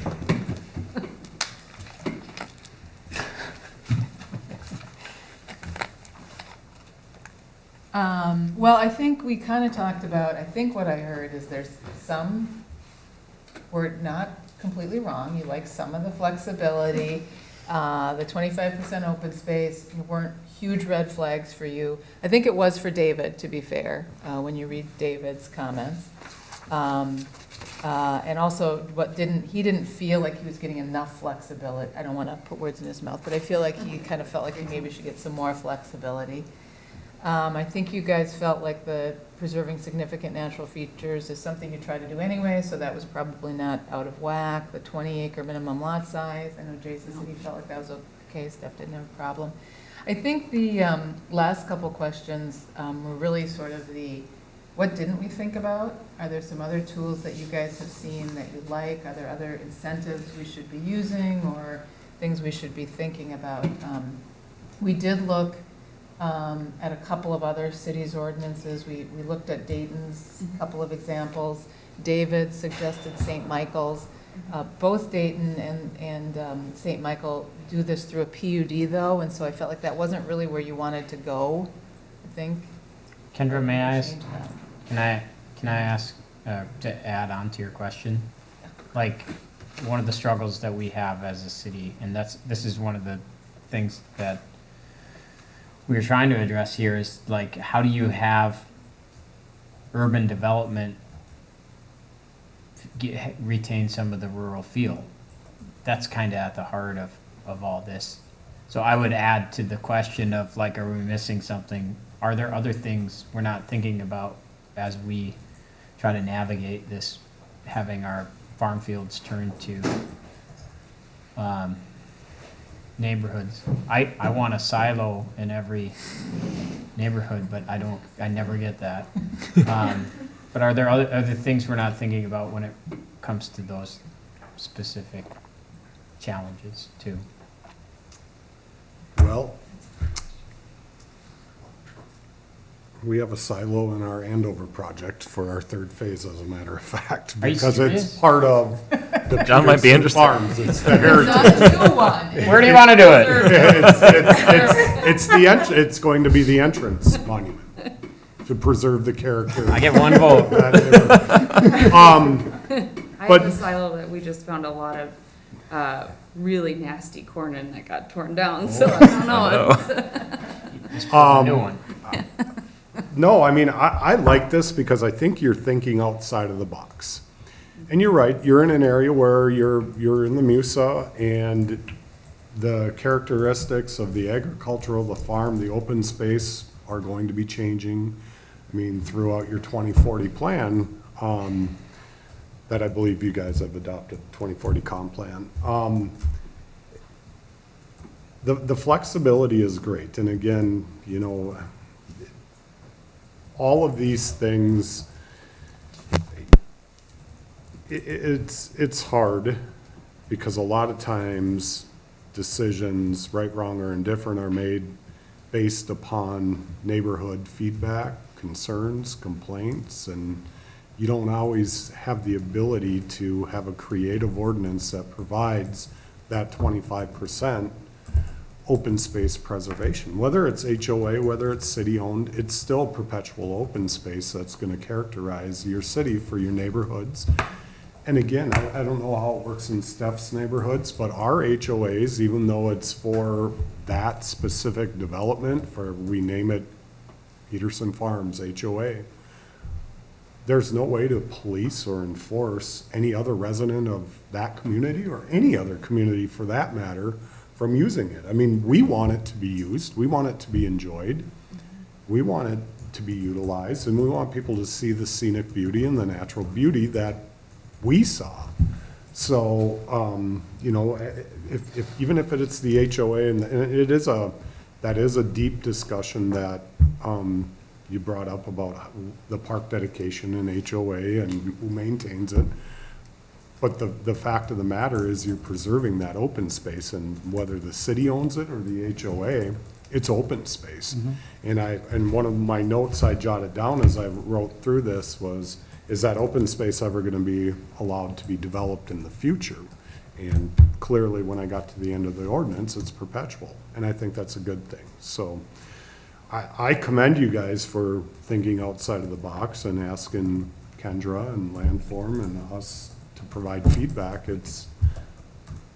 Well, I think we kind of talked about, I think what I heard is there's some, we're not completely wrong, you like some of the flexibility, The 25% open space weren't huge red flags for you. I think it was for David, to be fair, when you read David's comments. And also, he didn't feel like he was getting enough flexibility. I don't want to put words in his mouth, but I feel like he kind of felt like he maybe should get some more flexibility. I think you guys felt like the preserving significant natural features is something you try to do anyway, so that was probably not out of whack. The 20-acre minimum lot size, I know Jason said he felt like that was okay, Steph didn't have a problem. I think the last couple questions were really sort of what didn't we think about? Are there some other tools that you guys have seen that you like? Are there other incentives we should be using or things we should be thinking about? We did look at a couple of other cities' ordinances. We looked at Dayton's, couple of examples. David suggested St. Michael's. Both Dayton and St. Michael do this through a PUD though, and so I felt like that wasn't really where you wanted to go, I think. Kendra, may I ask, Change that. can I ask, to add on to your question? Like, one of the struggles that we have as a city, and this is one of the things that we're trying to address here is like, how do you have urban development retain some of the rural feel? That's kind of at the heart of all this. So I would add to the question of like, are we missing something? Are there other things we're not thinking about as we try to navigate this, having our farm fields turned to neighborhoods? I want a silo in every neighborhood, but I never get that. But are there other things we're not thinking about when it comes to those specific challenges too? Well, we have a silo in our Andover project for our third phase, as a matter of fact, Are you because serious? it's part of the John might be Peterson interested. Farms. It's the It's heritage. not a new one. Where do you want to do it? It's going to be the entrance monument to preserve the character. I get one vote. I But- have a silo that we just found a lot of really nasty corn in that got torn down, so I don't know. Just put a new one. No, I mean, I like this because I think you're thinking outside of the box. And you're right, you're in an area where you're in the MUSA, and the characteristics of the agricultural, the farm, the open space are going to be changing. I mean, throughout your 2040 plan, that I believe you guys have adopted, 2040 comp plan. The flexibility is great, and again, you know, all of these things, it's hard, because a lot of times decisions, right, wrong, or indifferent, are made based upon neighborhood feedback, concerns, complaints, and you don't always have the ability to have a creative ordinance that provides that 25% open space preservation. Whether it's HOA, whether it's city-owned, it's still perpetual open space that's gonna characterize your city for your neighborhoods. And again, I don't know how it works in Steph's neighborhoods, but our HOAs, even though it's for that specific development, we name it Peterson Farms HOA, there's no way to police or enforce any other resident of that community, or any other community for that matter, from using it. I mean, we want it to be used, we want it to be enjoyed, we want it to be utilized, and we want people to see the scenic beauty and the natural beauty that we saw. So, you know, even if it's the HOA, and that is a deep discussion that, you brought up about the park dedication and HOA and who maintains it. But the fact of the matter is, you're preserving that open space, and whether the city owns it or the HOA, it's open space. And one of my notes I jotted down as I wrote through this was, is that open space ever gonna be allowed to be developed in the future? And clearly, when I got to the end of the ordinance, it's perpetual, and I think that's a good thing. So I commend you guys for thinking outside of the box and asking Kendra and Landform and us to provide feedback.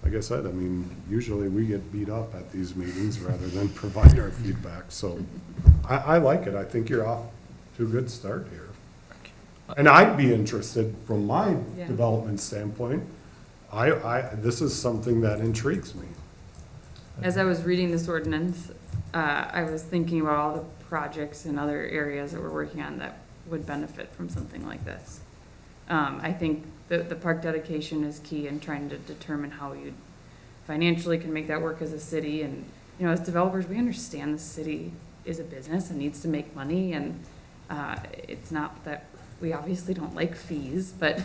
like I said, I mean, usually we get beat up at these meetings rather than provide our feedback, so I like it. I think you're off to a good start here. And I'd be interested from my Yeah. development standpoint. This is something that intrigues me. As I was reading this ordinance, I was thinking about all the projects and other areas that we're working on that would benefit from something like this. I think the park dedication is key in trying to determine how you financially can make that work as a city. And, you know, as developers, we understand the city is a business and needs to make money. And it's not that we obviously don't like fees, but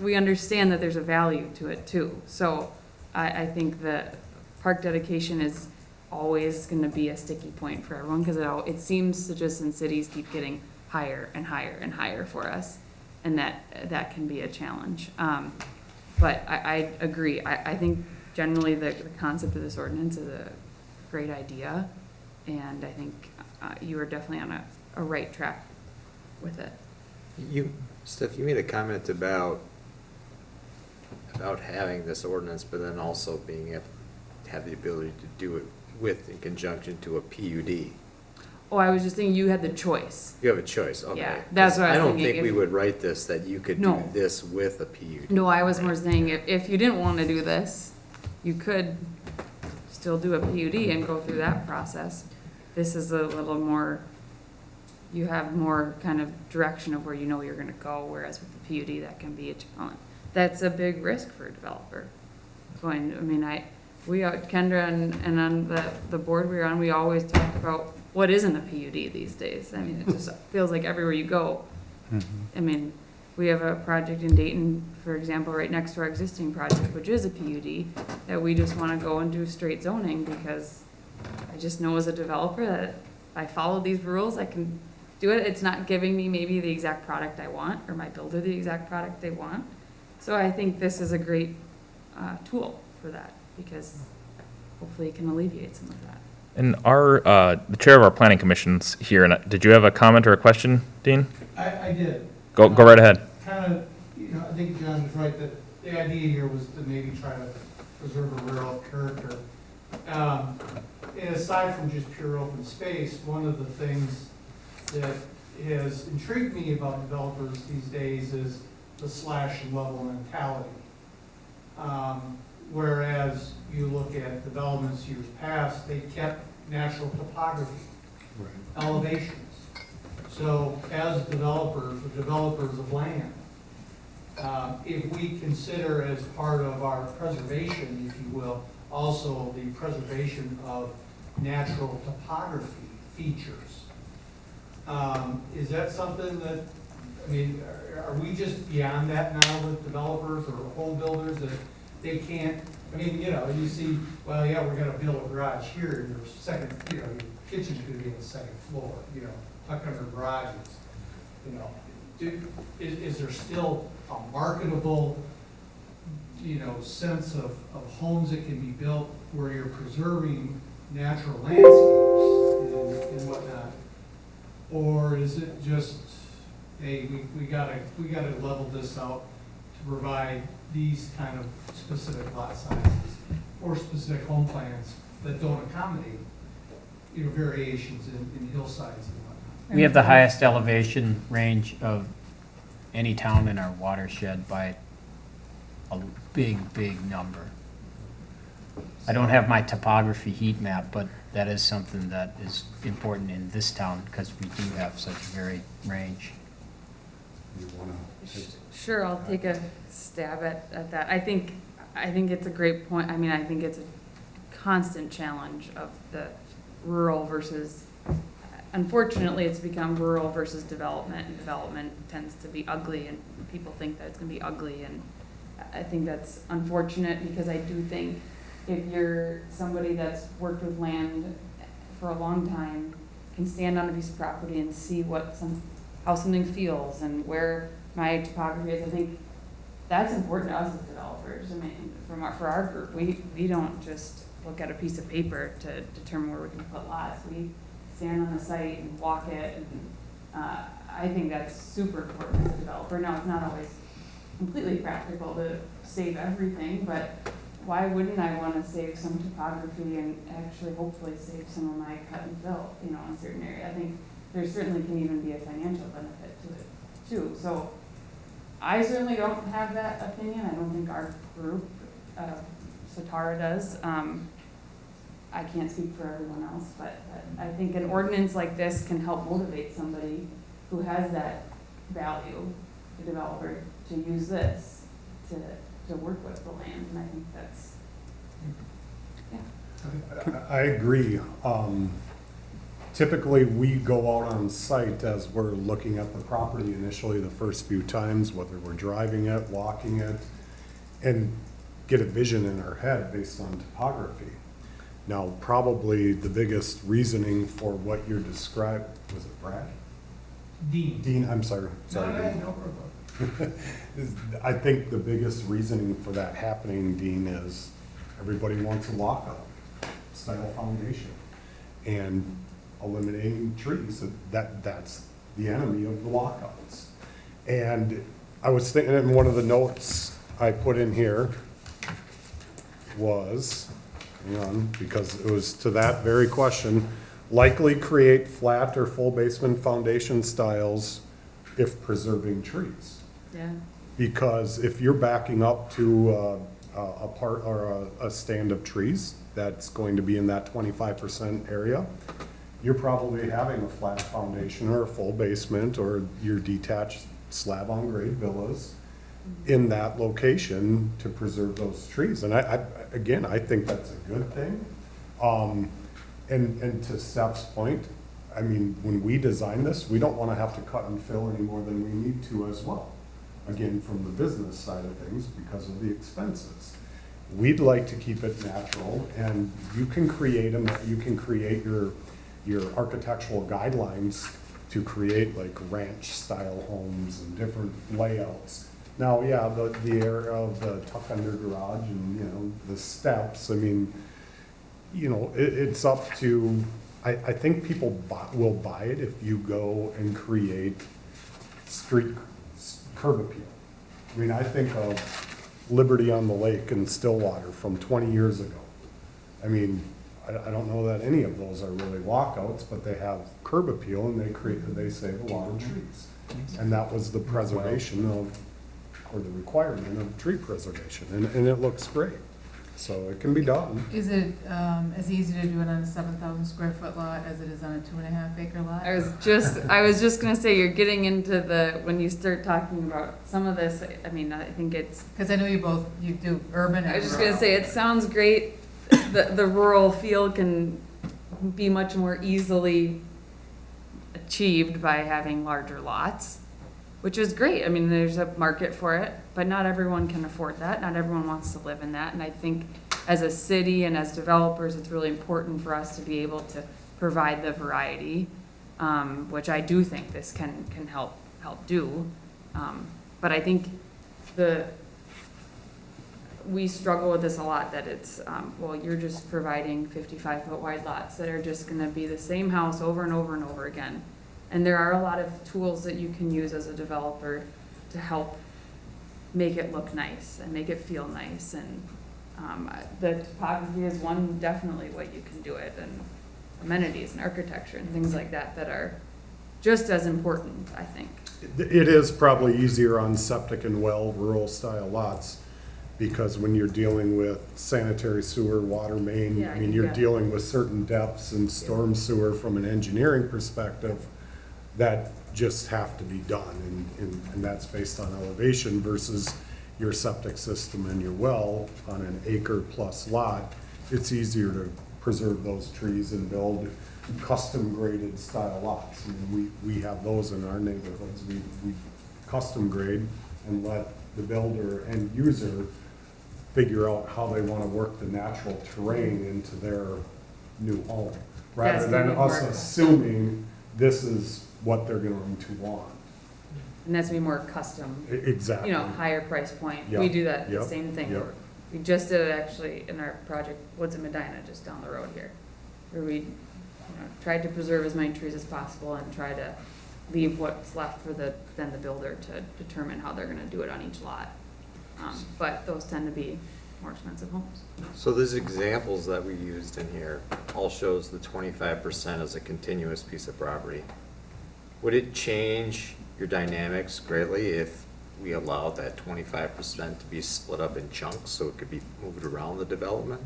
we understand that there's a value to it too. So I think that park dedication is always going to be a sticky point for everyone, because it seems to just in cities keep getting higher and higher and higher for us, and that can be a challenge. But I agree. I think generally the concept of this ordinance is a great idea, and I think you are definitely on a right track with it. Steph, you made a comment about having this ordinance, but then also being able to have the ability to do it in conjunction to a PUD. Oh, I was just thinking you had the choice. You have a choice, okay. Yeah, that's what I was don't thinking. think we would write this that you could do No. this with a PUD. No, I was more saying if you didn't want to do this, you could still do a PUD and go through that process. This is a little more, you have more kind of direction of where you know you're going to go, whereas with the PUD, that can be a challenge. That's a big risk for a developer. Kendra and on the board we were on, we always talk about what isn't a PUD these days. I mean, it just feels like everywhere you go. I mean, we have a project in Dayton, for example, right next to our existing project, which is a PUD, that we just want to go and do straight zoning, because I just know as a developer that if I follow these rules, I can do it. It's not giving me maybe the exact product I want, or my builder the exact product they want. So I think this is a great tool for that, because hopefully it can alleviate some of that. And the chair of our planning commission's here, and did you have a comment or a question, Dean? I did. Go right ahead. Kind of, I think John was right, that the idea here was to maybe try to preserve a rural character. And aside from just pure open space, one of the things that has intrigued me about developers these days is the slash and level mentality. Whereas you look at developments years past, they kept natural topography, elevations. So as developers, or developers of land, if we consider as part of our preservation, if you will, also the preservation of natural topography features, is that something that, are we just beyond that now with developers or home builders, that they can't, you see, well, yeah, we're gonna build a garage here, and your second, your kitchen's gonna be on the second floor, tuck under garages, is there still a marketable, sense of homes that can be built where you're preserving natural landscapes and whatnot? Or is it just, hey, we gotta level this out to provide these kind of specific lot sizes or specific home plans that don't accommodate, variations in hillsides and whatnot? We have the highest elevation range of any town in our watershed by a big number. I don't have my topography heat map, but that is something that is important in this town because we do have such a varied range. You wanna take- Sure, I'll take a stab at that. I think it's a great point. I think it's a constant challenge of the rural versus, unfortunately, it's become rural versus development, and development tends to be ugly, and people think that it's gonna be ugly, and I think that's unfortunate, because I do think if you're somebody that's worked with land for a long time, can stand on a piece of property and see how something feels and where my topography is, I think that's important to us as developers. For our group, we don't just look at a piece of paper to determine where we can put lots. We stand on the site and walk it, and I think that's super important as a developer. Now, it's not always completely practical to save everything, but why wouldn't I wanna save some topography and actually hopefully save some of my cut and fill, in a certain area? I think there certainly can even be a financial benefit to it too. So I certainly don't have that opinion. I don't think our group, Satara does. I can't speak for everyone else, but I think an ordinance like this can help motivate somebody who has that value, the developer, to use this to work with the land, and I think that's, yeah. I agree. Typically, we go out on site as we're looking at the property initially the first few times, whether we're driving it, walking it, and get a vision in our head based on topography. Now, probably the biggest reasoning for what you're describing, was it Brad? Dean, I'm sorry. Dean. I think the biggest reasoning for that happening, Dean, is everybody wants a lockup style foundation. And eliminating trees, that's the enemy of the lockouts. And I was thinking, and one of the notes I put in here was, hang on, because it was to that very question, likely create flat or full basement foundation styles if preserving trees. Yeah. Because if you're backing up to a part or a stand of trees that's going to be in that 25% area, you're probably having a flat foundation or a full basement or your detached slab on grade villas in that location to preserve those trees. And again, I think that's a good thing. And to Steph's point, I mean, when we design this, we don't want to have to cut and fill any more than we need to as well. Again, from the business side of things, because of the expenses. We'd like to keep it natural, and you can create them, you can create your architectural guidelines to create like ranch style homes and different layouts. Now, yeah, the area of the tuck under garage and, you know, the steps, I mean, you know, it's up to, I think people will buy it if you go and create street curb appeal. I mean, I think of Liberty on the Lake and Stillwater from 20 years ago. I mean, I don't know that any of those are really walkouts, but they have curb appeal and they save a lot of trees. And that was the preservation of, or the requirement of tree preservation, and it looks great. So it can be done. Is it as easy to do it on a 7,000 square foot lot as it is on a 2.5 acre lot? I was just gonna say, you're getting into when you start talking about some of this, I mean, I think it's. Because I know you do urban and I was just rural. gonna say, it sounds great, the rural feel can be much more easily achieved by having larger lots, which is great. I mean, there's a market for it, but not everyone can afford that. Not everyone wants to live in that. And I think as a city and as developers, it's really important for us to be able to provide the variety, which I do think this can help do. But I think we struggle with this a lot, that it's, well, you're just providing 55-foot wide lots that are just gonna be the same house over and over and over again. And there are a lot of tools that you can use as a developer to help make it look nice and make it feel nice. And the topography is one definitely way you can do it, and amenities and architecture and things like that that are just as important, I think. It is probably easier on septic and well rural style lots, because when you're dealing with sanitary sewer, water main, Yeah, I mean, you're yeah. dealing with certain depths and storm sewer from an engineering perspective that just have to be done, and that's based on elevation versus your septic system and your well on an acre plus lot. It's easier to preserve those trees and build custom graded style lots. I mean, we have those in our neighborhoods. We custom grade and let the builder and user figure out how they want to work the natural terrain into their new home, rather That's than gonna be us more- assuming this is what they're going to want. And that's gonna be more custom, Exactly. you know, higher price point. We Yep, do that, the yep, same thing. yep. We just did it actually in our project, Woods in Medina, just down the road here, where we, tried to preserve as many trees as possible and try to leave what's left for then the builder to determine how they're gonna do it on each lot. But those tend to be more expensive homes. So these examples that we used in here all shows the 25% as a continuous piece of property. Would it change your dynamics greatly if we allowed that 25% to be split up in chunks so it could be moved around the development?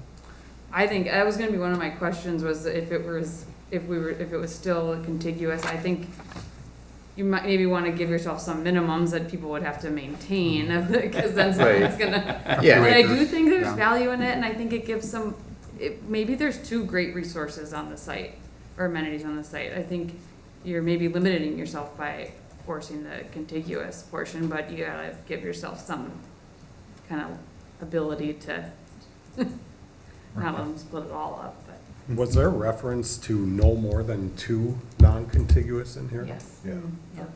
I think that was gonna be one of my questions, was if it was still contiguous. I think you might maybe wanna give yourself some minimums that people would have to maintain, because then someone's gonna. Yeah. And I do think there's Yeah. value in it, and I think it gives maybe there's two great resources on the site, or amenities on the site. I think you're maybe limiting yourself by forcing the contiguous portion, but you gotta give yourself some kind of ability to not let them split it all up, but. Was there reference to no more than 2 non-contiguous in here? Yes. Yeah. Yep.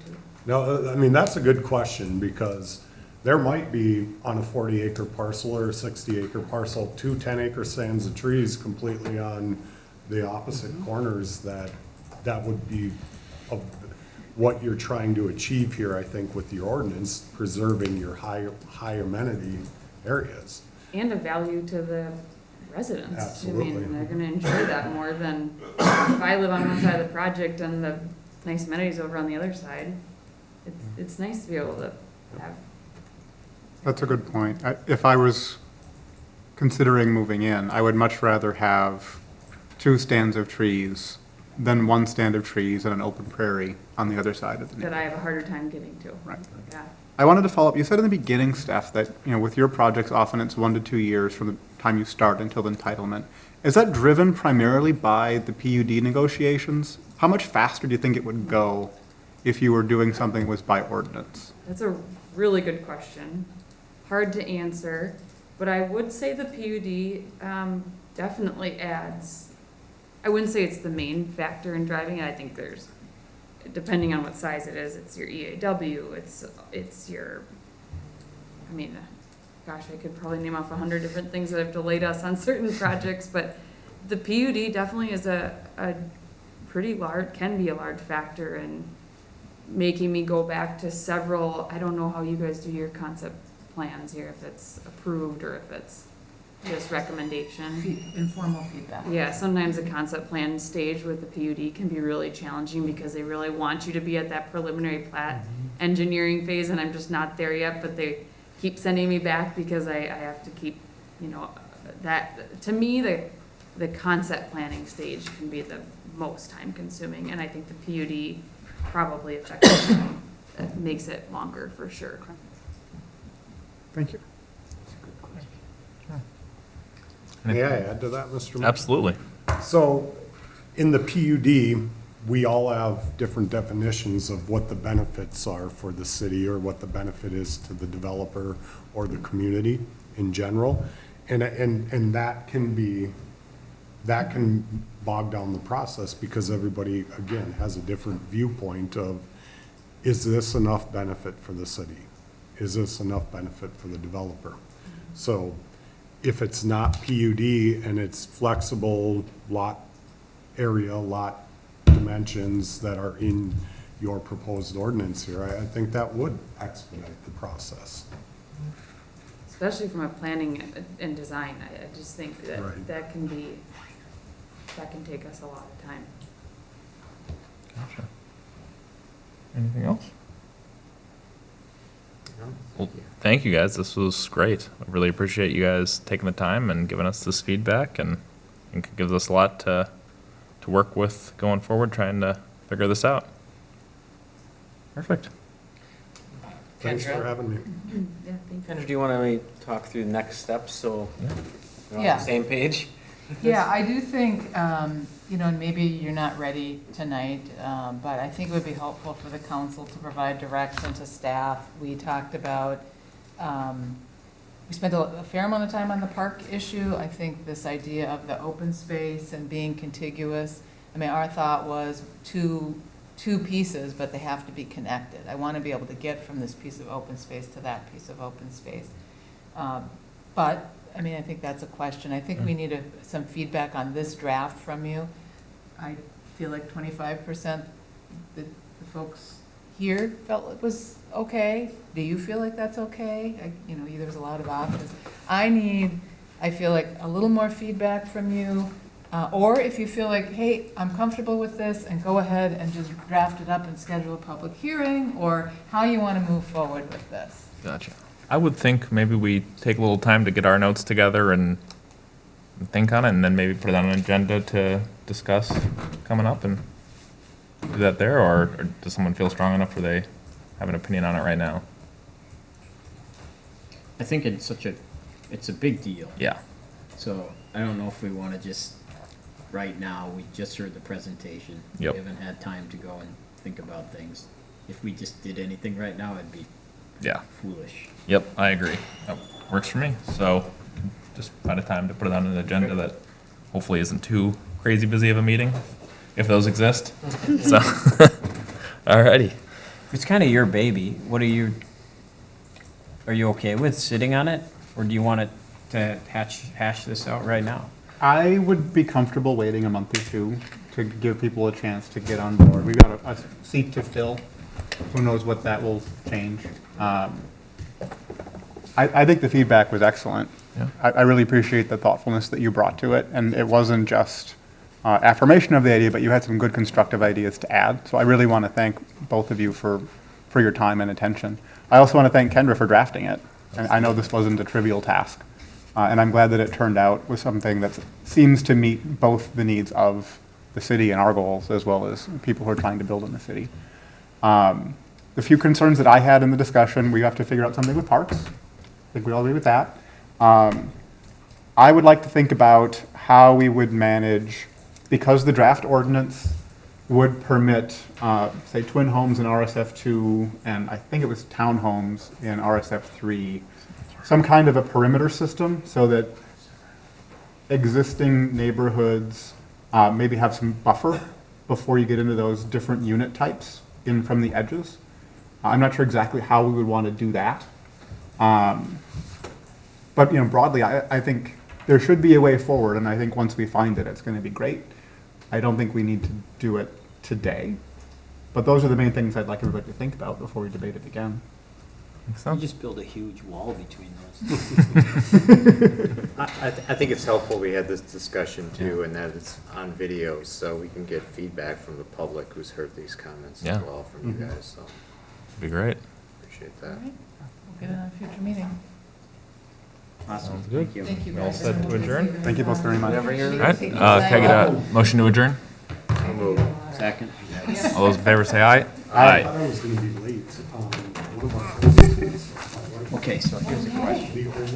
No, I mean, that's a good question, because there might be on a 40-acre parcel or a 60-acre parcel, 2 10-acre stands of trees completely on the opposite corners that would be of what you're trying to achieve here, I think, with the ordinance, preserving your high amenity areas. And a value to the residents. Absolutely. I mean, they're gonna enjoy that more than if I live on one side of the project and the nice amenities over on the other side. It's nice to be able to have. That's a good point. If I was considering moving in, I would much rather have 2 stands of trees than 1 stand of trees and an open prairie on the other side of the That neighborhood. I have a harder time getting to. Right. Yeah. I wanted to follow up, you said in the beginning, Steph, that, with your projects, often it's 1 to 2 years from the time you start until the entitlement. Is that driven primarily by the PUD negotiations? How much faster do you think it would go if you were doing something that was by ordinance? That's a really good question. Hard to answer, but I would say the PUD definitely adds. I wouldn't say it's the main factor in driving it. I think there's, depending on what size it is, it's your EAW, it's your, I mean, gosh, I could probably name off 100 different things that have delayed us on certain projects, but the PUD definitely is a pretty large, can be a large factor in making me go back to several, I don't know how you guys do your concept plans here, if it's approved or if it's just recommendation. Informal feedback. Yeah, sometimes the concept plan stage with the PUD can be really challenging because they really want you to be at that preliminary plat engineering phase, and I'm just not there yet, but they keep sending me back because I have to keep, that, to me, the concept planning stage can be the most time consuming, and I think the PUD probably effectively makes it longer for sure. Thank you. May I add to that, Mr. Mayor? Absolutely. So, in the PUD, we all have different definitions of what the benefits are for the city, or what the benefit is to the developer or the community in general. And that can bog down the process, because everybody, again, has a different viewpoint of, is this enough benefit for the city? Is this enough benefit for the developer? So, if it's not PUD and it's flexible lot area, lot dimensions that are in your proposed ordinance here, I think that would expedite the process. Especially from a planning and design, I just think that Right. that can take us a lot of time. Gotcha. Anything else? Well, thank you guys. This was great. I really appreciate you guys taking the time and giving us this feedback, and it gives us a lot to work with going forward, trying to figure this out. Perfect. Thanks for Kendra, having me. Yeah, thank you. Kendra, do you want to talk through the next steps so we're on Yeah. the same page? Yeah, I do think, and maybe you're not ready tonight, but I think it would be helpful for the council to provide direction to staff. We talked about, we spent a fair amount of time on the park issue. I think this idea of the open space and being contiguous, I mean, our thought was two pieces, but they have to be connected. I want to be able to get from this piece of open space to that piece of open space. But, I mean, I think that's a question. I think we need some feedback on this draft from you. I feel like 25%, the folks here felt it was okay. Do you feel like that's okay? You know, there's a lot of options. I feel like a little more feedback from you. Or if you feel like, hey, I'm comfortable with this, and go ahead and just draft it up and schedule a public hearing, or how you want to move forward with this. Gotcha. I would think maybe we take a little time to get our notes together and think on it, and then maybe put it on an agenda to discuss coming up and do that there, or does someone feel strong enough where they have an opinion on it right now? I think it's it's a big deal. Yeah. So I don't know if we want to just, right now, we just heard the presentation. Yep. We haven't had time to go and think about things. If we just did anything right now, it'd be Yeah. foolish. Yep, I agree. That works for me. So just find a time to put it on an agenda that hopefully isn't too crazy busy of a meeting, if those exist. So, alrighty. It's kind of your baby. What are you okay with sitting on it? Or do you want it to hash this out right now? I would be comfortable waiting a month or two to give people a chance to get on board. We've got a seat to fill. Who knows what that will change. I think the feedback was excellent. Yeah. I really appreciate the thoughtfulness that you brought to it, and it wasn't just affirmation of the idea, but you had some good constructive ideas to add. So I really want to thank both of you for your time and attention. I also want to thank Kendra for drafting it. And I know this wasn't a trivial task, and I'm glad that it turned out with something that seems to meet both the needs of the city and our goals, as well as people who are trying to build in the city. The few concerns that I had in the discussion, we have to figure out something with parks. I think we all agree with that. I would like to think about how we would manage, because the draft ordinance would permit, say, twin homes in RSF2, and I think it was townhomes in RSF3, some kind of a perimeter system so that existing neighborhoods maybe have some buffer before you get into those different unit types in from the edges. I'm not sure exactly how we would want to do that. But broadly, I think there should be a way forward, and I think once we find it, it's going to be great. I don't think we need to do it today, but those are the main things I'd like everybody to think about before we debate it again. You just build a huge wall between those. I think it's helpful we had this discussion too, and that it's on video, so we can get feedback from the public who's heard these comments as Yeah. well from you guys, so Be great. appreciate All that. right, we'll get it on a future meeting. Awesome, Sounds good. thank you. Thank you All guys. set to adjourn? Thank you both very much. Whenever you're All right, can I get a motion to adjourn? I'll move. Second. All those in favor say aye. I thought I was going to be late. One of our presidents, Okay, so here's the question. the only